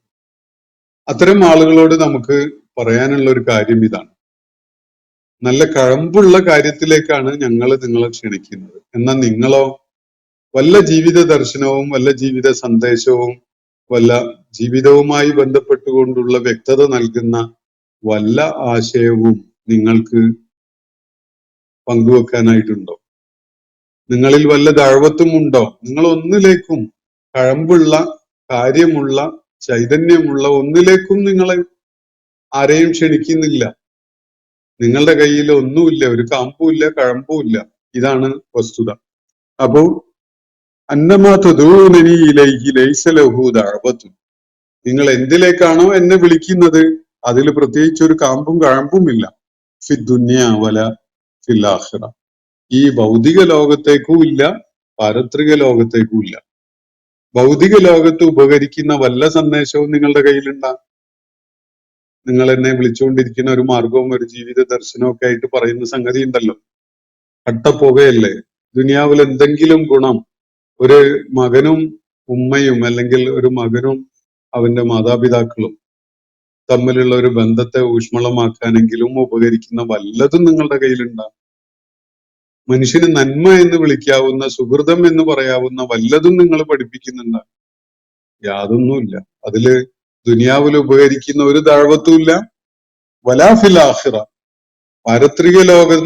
[SPEAKER 4] അത്തരം ആളുകളോട് നമുക്ക് പറയാനുള്ള ഒരു കാര്യം ഇതാണ്: നല്ല കഴമ്പുള്ള കാര്യത്തിലേക്കാണ് ഞങ്ങൾ നിങ്ങളെ ക്ഷണിക്കുന്നത്. എന്നാൽ നിങ്ങളോ വല്ല ജീവിത ദർശനവും വല്ല ജീവിത സന്ദേശവും വല്ല ജീവിതവുമായി ബന്ധപ്പെട്ടുകൊണ്ടുള്ള വ്യക്തത നൽകുന്ന വല്ല ആശയവും നിങ്ങൾക്ക് പങ്കുവെക്കാനായിട്ടുണ്ടോ? നിങ്ങളിൽ വല്ല ദഅവത്തും ഉണ്ടോ? നിങ്ങൾ ഒന്നിലേക്കും കഴമ്പുള്ള, കാര്യമുള്ള, ചൈതന്യമുള്ള ഒന്നിലേക്കും നിങ്ങളെ ആരെയും ക്ഷണിക്കുന്നില്ല. നിങ്ങളുടെ കയ്യിൽ ഒന്നുമില്ല, ഒരു കാമ്പുമില്ല, കഴമ്പുമില്ല. ഇതാണ് വസ്തുത. അപ്പോ അന്നമാ തദഊനനി ഇലൈഹി ലൈസ ലഹു ദഅവത്തുൻ, നിങ്ങൾ എന്തിലേക്കാണോ എന്നെ വിളിക്കുന്നത് അതിൽ പ്രത്യേകിച്ച് ഒരു കാമ്പും കഴമ്പുമില്ല. ഫിദ്ദുന്യ വല ഫിൽ ആഖിറ, ഈ ഭൗതിക ലോകത്തേക്കും ഇല്ല, പാരത്രിക ലോകത്തേക്കും ഇല്ല. ഭൗതിക ലോകത്ത് ഉപകരിക്കുന്ന വല്ല സന്ദേശവും നിങ്ങളുടെ കയ്യിലുണ്ടാ? നിങ്ങൾ എന്നെ വിളിച്ചുകൊണ്ടിരിക്കുന്ന ഒരു മാർഗവും ഒരു ജീവിത ദർശനവും ഒക്കെ ആയിട്ട് പറയുന്ന സംഗതി ഉണ്ടല്ലോ, കട്ടപ്പുകയല്ലേ. ദുനിയാവിൽ എന്തെങ്കിലും ഗുണം ഒരു മകനും ഉമ്മയും അല്ലെങ്കിൽ ഒരു മകനും അവന്റെ മാതാപിതാക്കളും തമ്മിലുള്ള ഒരു ബന്ധത്തെ ഊഷ്മളമാക്കാനെങ്കിലും ഉപകരിക്കുന്ന വല്ലതും നിങ്ങളുടെ കയ്യിലുണ്ടാ? മനുഷ്യന് നന്മ എന്ന് വിളിക്കാവുന്ന, സുഹൃതം എന്ന് പറയാവുന്ന വല്ലതും നിങ്ങൾ പഠിപ്പിക്കുന്നുണ്ടോ? യാതൊന്നുമില്ല. അതില് ദുനിയാവിൽ ഉപകരിക്കുന്ന ഒരു ദഅവത്തുമില്ല. വലാ ഫിൽ ആഖിറ, പാരത്രിക ലോകം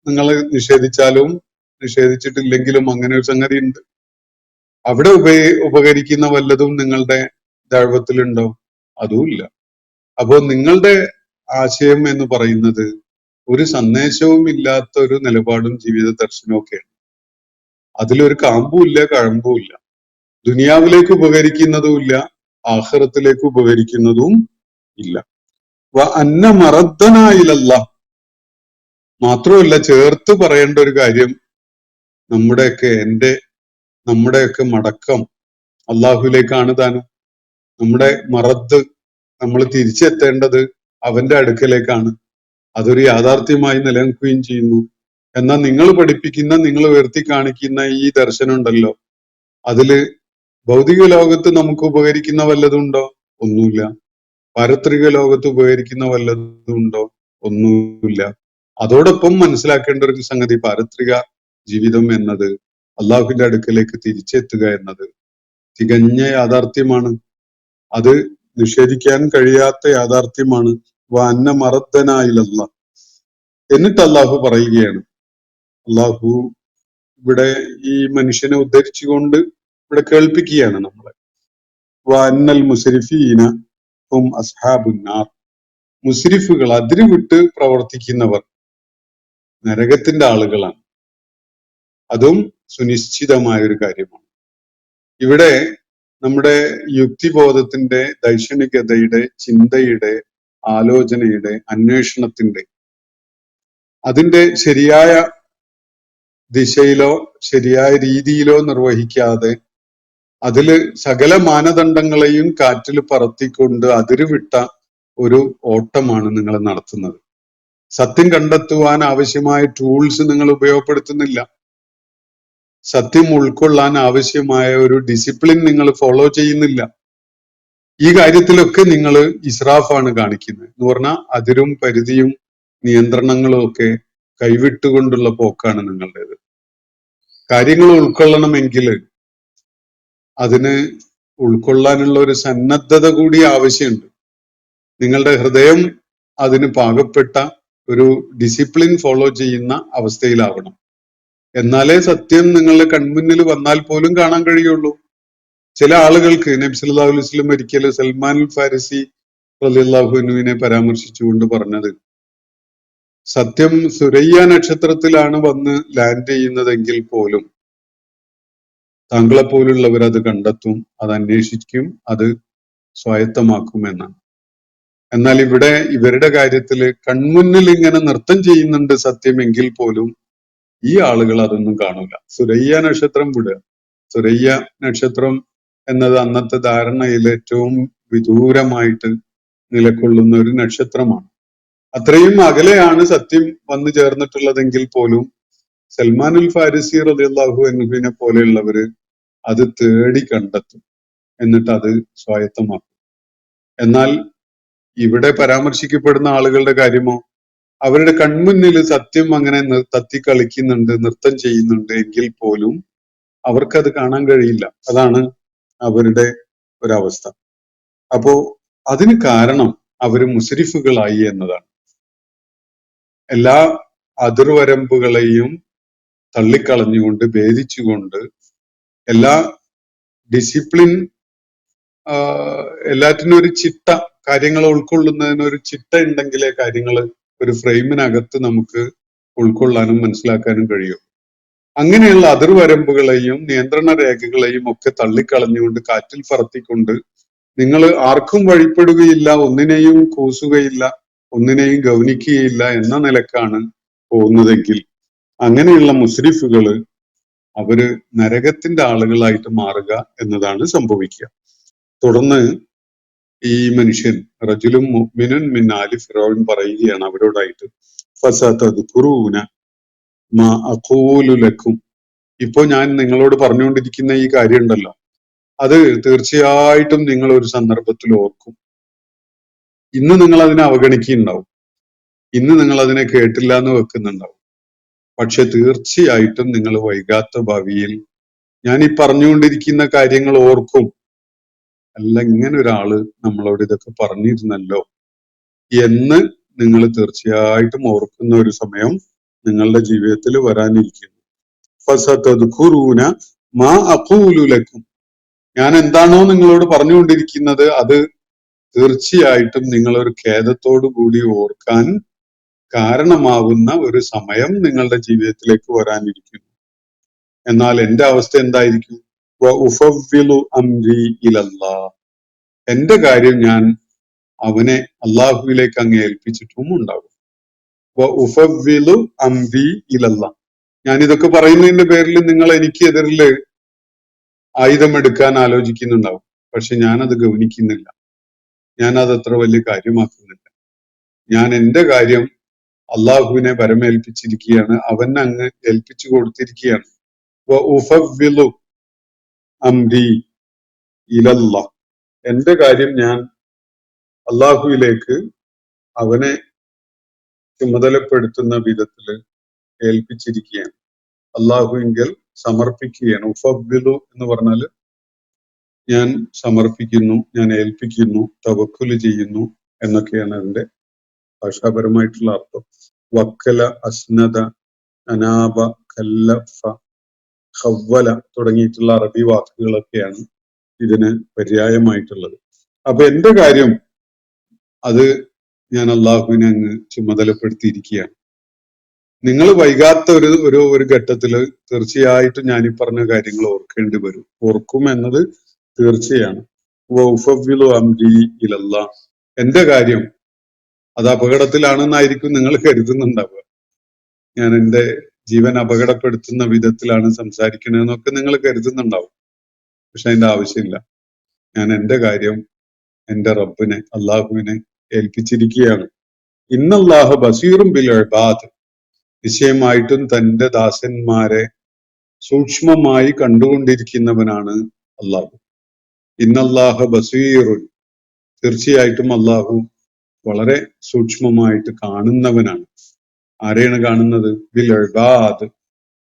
[SPEAKER 4] നിങ്ങൾ നിഷേധിച്ചാലും നിഷേധിച്ചിട്ടില്ലെങ്കിലും അങ്ങനെ ഒരു സംഗതി ഉണ്ട്. അവിടെ ഉപകരിക്കുന്ന വല്ലതും നിങ്ങളുടെ ദഅവത്തിലുണ്ടോ? അതുമില്ല. അപ്പോ നിങ്ങളുടെ ആശയം എന്ന് പറയുന്നത് ഒരു സന്ദേശവും ഇല്ലാത്ത ഒരു നിലപാടും ജീവിത ദർശനവും ഒക്കെയാണ്. അതിലൊരു കാമ്പുമില്ല, കഴമ്പുമില്ല. ദുനിയാവിലേക്ക് ഉപകരിക്കുന്നതുമില്ല, ആഖിറത്തിലേക്ക് ഉപകരിക്കുന്നതും ഇല്ല. വ അന്ന മറദ്ദനായിലല്ല, മാത്രമല്ല ചേർത്ത് പറയേണ്ട ഒരു കാര്യം, നമ്മുടെയൊക്കെ മടക്കം അള്ളാഹുലേക്കാണ് താനും. നമ്മുടെ മറദ്, നമ്മൾ തിരിച്ചെത്തേണ്ടത് അവന്റെ അടുക്കലേക്കാണ്. അതൊരു യാഥാർത്ഥ്യമായി നിലനിൽക്കുകയും ചെയ്യുന്നു. എന്നാൽ നിങ്ങൾ പഠിപ്പിക്കുന്ന, നിങ്ങൾ ഉയർത്തി കാണിക്കുന്ന ഈ ദർശനം ഉണ്ടല്ലോ, അതില് ഭൗതിക ലോകത്ത് നമുക്ക് ഉപകരിക്കുന്ന വല്ലതും ഉണ്ടോ? ഒന്നുമില്ല. പാരത്രിക ലോകത്ത് ഉപകരിക്കുന്ന വല്ലതും ഉണ്ടോ? ഒന്നുമില്ല. അതോടൊപ്പം മനസ്സിലാക്കേണ്ട ഒരു സംഗതി, പാരത്രിക ജീവിതം എന്നത്, അള്ളാഹുവിന്റെ അടുക്കലേക്ക് തിരിച്ചെത്തുക എന്നത് തികഞ്ഞ യാഥാർത്ഥ്യമാണ്. അത് നിഷേധിക്കാൻ കഴിയാത്ത യാഥാർത്ഥ്യമാണ്. വഅന്ന മറദ്ദനായിലല്ല. എന്നിട്ട് അള്ളാഹു പറയുകയാണ്, അള്ളാഹു ഇവിടെ ഈ മനുഷ്യനെ ഉദ്ധരിച്ചുകൊണ്ട് ഇവിടെ കേൾപ്പിക്കുകയാണ് നമ്മളെ. വഅന്നൽ മുസ്രിഫീന ഹും അസ്ഹാബുന്നാർ, മുസ്രിഫുകൾ, അതിരുവിട്ട് പ്രവർത്തിക്കുന്നവർ നരകത്തിന്റെ ആളുകളാണ്. അതും സുനിശ്ചിതമായ ഒരു കാര്യമാണ്. ഇവിടെ നമ്മുടെ യുക്തിബോധത്തിന്റെ, ദൈക്ഷണികതയുടെ, ചിന്തയുടെ, ആലോചനയുടെ, അന്വേഷണത്തിന്റെ, അതിന്റെ ശരിയായ ദിശയിലോ ശരിയായ രീതിയിലോ നിർവഹിക്കാതെ അതില് സകല മാനദണ്ഡങ്ങളെയും കാറ്റിൽ പറത്തിക്കൊണ്ട് അതിരുവിട്ട ഒരു ഓട്ടമാണ് നിങ്ങൾ നടത്തുന്നത്. സത്യം കണ്ടെത്തുവാൻ ആവശ്യമായ ടൂൾസ് നിങ്ങൾ ഉപയോഗപ്പെടുത്തുന്നില്ല. സത്യം ഉൾക്കൊള്ളാൻ ആവശ്യമായ ഒരു ഡിസിപ്ലിൻ നിങ്ങൾ ഫോളോ ചെയ്യുന്നില്ല. ഈ കാര്യത്തിലൊക്കെ നിങ്ങൾ ഇസ്രാഫാണ് കാണിക്കുന്നത്. എന്ന് പറഞ്ഞാൽ അതിരും പരിധിയും നിയന്ത്രണങ്ങളും ഒക്കെ കൈവിട്ടുകൊണ്ടുള്ള പോക്കാണ് നിങ്ങളുടേത്. കാര്യങ്ങൾ ഉൾക്കൊള്ളണമെങ്കിൽ അതിന് ഉൾക്കൊള്ളാനുള്ള ഒരു സന്നദ്ധത കൂടി ആവശ്യമുണ്ട്. നിങ്ങളുടെ ഹൃദയം അതിന് പാകപ്പെട്ട ഒരു ഡിസിപ്ലിൻ ഫോളോ ചെയ്യുന്ന അവസ്ഥയിലാവണം. എന്നാലേ സത്യം നിങ്ങളുടെ കൺമുന്നിൽ വന്നാൽ പോലും കാണാൻ കഴിയുള്ളൂ. ചില ആളുകൾക്ക് നബി സല്ലല്ലാഹു അലൈഹി വസല്ലം ഒരിക്കൽ സൽമാൻ ഫാരിസി റളിയല്ലാഹു അൻഹുവിനെ പരാമർശിച്ചുകൊണ്ട് പറഞ്ഞത്, സത്യം സുരയ്യ നക്ഷത്രത്തിലാണ് വന്ന് ലാൻഡ് ചെയ്യുന്നതെങ്കിൽ പോലും താങ്കളെ പോലുള്ളവർ അത് കണ്ടെത്തും, അത് അന്വേഷിക്കും, അത് സ്വായത്തമാക്കും എന്നാണ്. എന്നാൽ ഇവിടെ ഇവരുടെ കാര്യത്തിൽ കൺമുന്നിൽ ഇങ്ങനെ നൃത്തം ചെയ്യുന്നുണ്ട് സത്യമെങ്കിൽ പോലും ഈ ആളുകൾ അതൊന്നും കാണൂല. സുരയ്യ നക്ഷത്രം വിടുക. സുരയ്യ നക്ഷത്രം എന്നത് അന്നത്തെ ധാരണയിൽ ഏറ്റവും വിദൂരമായിട്ട് നിലകൊള്ളുന്ന ഒരു നക്ഷത്രമാണ്. അത്രയും അകലെയാണ് സത്യം വന്നു ചേർന്നിട്ടുള്ളതെങ്കിൽ പോലും സൽമാനുൽ ഫാരിസി റളിയല്ലാഹു അൻഹുവിനെ പോലെയുള്ളവര് അത് തേടി കണ്ടെത്തും, എന്നിട്ട് അത് സ്വായത്തമാക്കും. എന്നാൽ ഇവിടെ പരാമർശിക്കപ്പെടുന്ന ആളുകളുടെ കാര്യമോ, അവരുടെ കൺമുന്നിൽ സത്യം അങ്ങനെ തത്തിക്കളിക്കുന്നുണ്ട്, നൃത്തം ചെയ്യുന്നുണ്ട് എങ്കിൽ പോലും അവർക്കത് കാണാൻ കഴിയില്ല. അതാണ് അവരുടെ ഒരവസ്ഥ. അപ്പോ അതിന് കാരണം അവര് മുസ്രിഫുകളായി എന്നതാണ്. എല്ലാ അതിർവരമ്പുകളെയും തള്ളിക്കളഞ്ഞുകൊണ്ട്, ഭേദിച്ചുകൊണ്ട്, എല്ലാ ഡിസിപ്ലിൻ എല്ലാറ്റിനും ഒരു ചിട്ട, കാര്യങ്ങൾ ഉൾക്കൊള്ളുന്നതിന് ഒരു ചിട്ട ഉണ്ടെങ്കിലേ കാര്യങ്ങൾ ഒരു ഫ്രെയിമിനകത്ത് നമുക്ക് ഉൾക്കൊള്ളാനും മനസ്സിലാക്കാനും കഴിയും. അങ്ങനെയുള്ള അതിർവരമ്പുകളെയും നിയന്ത്രണ രേഖകളെയും ഒക്കെ തള്ളിക്കളഞ്ഞുകൊണ്ട്, കാറ്റിൽ പറത്തിക്കൊണ്ട്, നിങ്ങൾ ആർക്കും വഴിപ്പെടുകയില്ല, ഒന്നിനെയും കൂസുകയില്ല, ഒന്നിനെയും ഗൗനിക്കുകയില്ല എന്ന നിലക്കാണ് പോകുന്നതെങ്കിൽ അങ്ങനെയുള്ള മുസ്രിഫുകള് അവര് നരകത്തിന്റെ ആളുകളായിട്ട് മാറുക എന്നതാണ് സംഭവിക്കുക. തുടർന്ന് ഈ മനുഷ്യൻ റജുലും മുഅ്മിനുൻ മിൻ ആലി ഫിറൗൻ പറയുകയാണ് അവരോടായിട്ട്, ഫസതദ്കുറൂന മാ അഖൂലു ലക്കും. ഇപ്പോ ഞാൻ നിങ്ങളോട് പറഞ്ഞുകൊണ്ടിരിക്കുന്ന ഈ കാര്യം ഉണ്ടല്ലോ, അത് തീർച്ചയായിട്ടും നിങ്ങൾ ഒരു സന്ദർഭത്തിൽ ഓർക്കും. ഇന്ന് നിങ്ങൾ അതിനെ അവഗണിക്കുന്നുണ്ടാവും, ഇന്ന് നിങ്ങൾ അതിനെ കേട്ടില്ല എന്ന് വെക്കുന്നുണ്ടാവും. പക്ഷെ തീർച്ചയായിട്ടും നിങ്ങൾ വൈകാത്ത ഭാവിയിൽ ഞാൻ ഈ പറഞ്ഞുകൊണ്ടിരിക്കുന്ന കാര്യങ്ങൾ ഓർക്കും. അല്ല, ഇങ്ങനെ ഒരാള് നമ്മളോട് ഇതൊക്കെ പറഞ്ഞിരുന്നല്ലോ എന്ന് നിങ്ങൾ തീർച്ചയായിട്ടും ഓർക്കുന്ന ഒരു സമയം നിങ്ങളുടെ ജീവിതത്തിൽ വരാനിരിക്കുന്നു. ഫസതദ്കുറൂന മാ അഖൂലു ലക്കും. ഞാൻ എന്താണോ നിങ്ങളോട് പറഞ്ഞുകൊണ്ടിരിക്കുന്നത് അത് തീർച്ചയായിട്ടും നിങ്ങൾ ഒരു ഖേദത്തോടു കൂടി ഓർക്കാൻ കാരണമാകുന്ന ഒരു സമയം നിങ്ങളുടെ ജീവിതത്തിലേക്ക് വരാനിരിക്കുന്നു. എന്നാൽ എന്റെ അവസ്ഥ എന്തായിരിക്കും? വഉഫവ്വിളു അംരി ഇലല്ലാഹ്. എന്റെ കാര്യം ഞാൻ അവനെ അള്ളാഹുവിലേക്ക് അങ്ങ് ഏൽപ്പിച്ചിട്ടും ഉണ്ടാകും. വഉഫവ്വിളു അംരി ഇലല്ലാഹ്. ഞാൻ ഇതൊക്കെ പറയുന്നതിന്റെ പേരിൽ നിങ്ങൾ എനിക്ക് എതിരിൽ ആയുധമെടുക്കാൻ ആലോചിക്കുന്നുണ്ടാവും. പക്ഷെ ഞാനത് ഗൗനിക്കുന്നില്ല, ഞാനത് അത്ര വലിയ കാര്യമാക്കുന്നില്ല. ഞാൻ എന്റെ കാര്യം അള്ളാഹുവിനെ പരമേൽപ്പിച്ചിരിക്കുകയാണ്, അവനെ അങ്ങ് ഏൽപ്പിച്ചു കൊടുത്തിരിക്കുകയാണ്. വഉഫവ്വിളു അംരി ഇലല്ലാഹ്. എന്റെ കാര്യം ഞാൻ അള്ളാഹുവിലേക്ക് അവനെ ചുമതലപ്പെടുത്തുന്ന വിധത്തില് ഏൽപ്പിച്ചിരിക്കുകയാണ്, അള്ളാഹുവിങ്കൽ സമർപ്പിക്കുകയാണ്. ഉഫവ്വിളു എന്ന് പറഞ്ഞാല് ഞാൻ സമർപ്പിക്കുന്നു, ഞാൻ ഏൽപ്പിക്കുന്നു, തവക്കുല് ചെയ്യുന്നു എന്നൊക്കെയാണ് അതിന്റെ ഭാഷാപരമായിട്ടുള്ള അർത്ഥം. വക്കല, അസ്നദ, അനാബ, കല്ലഫ, ഖവ്വല തുടങ്ങിയിട്ടുള്ള അറബി വാക്കുകളൊക്കെയാണ് ഇതിന് പര്യായമായിട്ടുള്ളത്. അപ്പൊ എന്റെ കാര്യം അത് ഞാൻ അള്ളാഹുവിനെ അങ്ങ് ചുമതലപ്പെടുത്തിയിരിക്കുകയാണ്. നിങ്ങൾ വൈകാത്ത ഒരു ഘട്ടത്തില് തീർച്ചയായിട്ടും ഞാൻ ഈ പറഞ്ഞ കാര്യങ്ങൾ ഓർക്കേണ്ടി വരും, ഓർക്കും എന്നത് തീർച്ചയാണ്. വഉഫവ്വിളു അംരി ഇലല്ലാഹ്. എന്റെ കാര്യം അത് അപകടത്തിലാണെന്നായിരിക്കും നിങ്ങൾ കരുതുന്നുണ്ടാവുക. ഞാൻ എന്റെ ജീവൻ അപകടപ്പെടുത്തുന്ന വിധത്തിലാണ് സംസാരിക്കണതെന്നൊക്കെ നിങ്ങൾ കരുതുന്നുണ്ടാവും. പക്ഷെ അതിന്റെ ആവശ്യമില്ല. ഞാൻ എന്റെ കാര്യം എന്റെ റബ്ബിനെ, അള്ളാഹുവിനെ ഏൽപ്പിച്ചിരിക്കുകയാണ്. ഇന്നല്ലാഹ ബസീറും ബിൽ ഇബാദ്. നിശ്ചയമായിട്ടും തന്റെ ദാസന്മാരെ സൂക്ഷ്മമായി കണ്ടുകൊണ്ടിരിക്കുന്നവനാണ് അള്ളാഹു. ഇന്നല്ലാഹ ബസീറുൻ. തീർച്ചയായിട്ടും അള്ളാഹു വളരെ സൂക്ഷ്മമായിട്ട് കാണുന്നവനാണ്. ആരെയാണ് കാണുന്നത്? ബിൽ ഇബാദ്,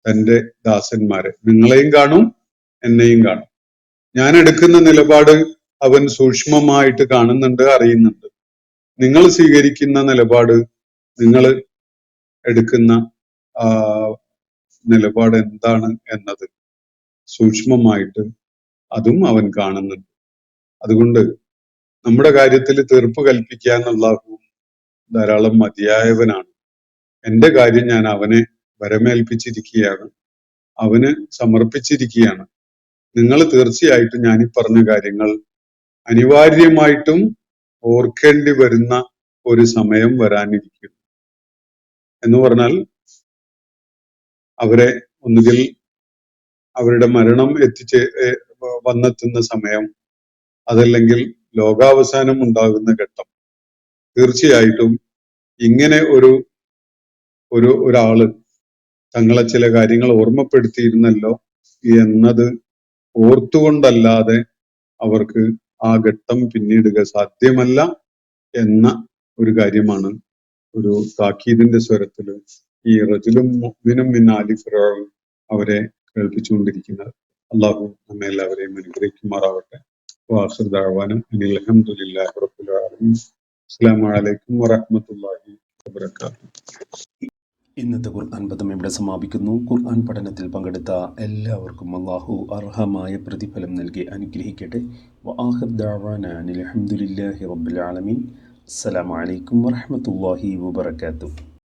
[SPEAKER 4] തന്റെ ദാസന്മാരെ. നിങ്ങളെയും കാണും, എന്നെയും കാണും. ഞാൻ എടുക്കുന്ന നിലപാട് അവൻ സൂക്ഷ്മമായിട്ട് കാണുന്നുണ്ട്, അറിയുന്നുണ്ട്. നിങ്ങൾ സ്വീകരിക്കുന്ന നിലപാട്, നിങ്ങൾ എടുക്കുന്ന നിലപാട് എന്താണ് എന്നത് സൂക്ഷ്മമായിട്ട് അതും അവൻ കാണുന്നുണ്ട്. അതുകൊണ്ട് നമ്മുടെ കാര്യത്തിൽ തീർപ്പ് കൽപ്പിക്കാൻ അല്ലാഹു ധാരാളം മതിയായവനാണ്. എന്റെ കാര്യം ഞാൻ അവനെ വരമേൽപ്പിച്ചിരിക്കുകയാണ്, അവന് സമർപ്പിച്ചിരിക്കുകയാണ്. നിങ്ങൾ തീർച്ചയായിട്ടും ഞാൻ ഈ പറഞ്ഞ കാര്യങ്ങൾ അനിവാര്യമായിട്ടും ഓർക്കേണ്ടി വരുന്ന ഒരു സമയം വരാനിരിക്കുന്നു. എന്ന് പറഞ്ഞാൽ അവരെ ഒന്നുകിൽ അവരുടെ മരണം വന്നെത്തുന്ന സമയം, അതല്ലെങ്കിൽ ലോകാവസാനം ഉണ്ടാകുന്ന ഘട്ടം. തീർച്ചയായിട്ടും ഇങ്ങനെ ഒരാള് തങ്ങളെ ചില കാര്യങ്ങൾ ഓർമ്മപ്പെടുത്തിയിരുന്നല്ലോ എന്നത് ഓർത്തുകൊണ്ടല്ലാതെ അവർക്ക് ആ ഘട്ടം പിന്നിടുക സാധ്യമല്ല എന്ന ഒരു കാര്യമാണ് ഒരു താക്കീദിന്റെ സ്വരത്തിൽ ഈ റജുലും മുഅ്മിനും മിൻ ആലി ഫിർഔൻ അവരെ കേൾപ്പിച്ചുകൊണ്ടിരിക്കുന്നത്. അള്ളാഹു നമ്മെ എല്ലാവരെയും അനുഗ്രഹിക്കുമാറാവട്ടെ. വാഖിർ ദഅവാന അനിൽ ഹംദുലില്ലാഹി റബ്ബിൽ ആലമീൻ. അസ്സലാമു അലൈക്കും വറഹ്മത്തുള്ളാഹി വബറകാതുഹു.
[SPEAKER 3] ഇന്നത്തെ ഖുർആൻ പദം ഇവിടെ സമാപിക്കുന്നു. ഖുർആൻ പഠനത്തിൽ പങ്കെടുത്ത എല്ലാവർക്കും അല്ലാഹു അർഹമായ പ്രതിഫലം നൽകി അനുഗ്രഹിക്കട്ടെ. വആഖിർ ദഅവാന അനിൽ ഹംദുലില്ലാഹി റബ്ബിൽ ആലമീൻ. അസ്സലാമു അലൈക്കും വറഹ്മത്തുള്ളാഹി വബറകാതുഹു.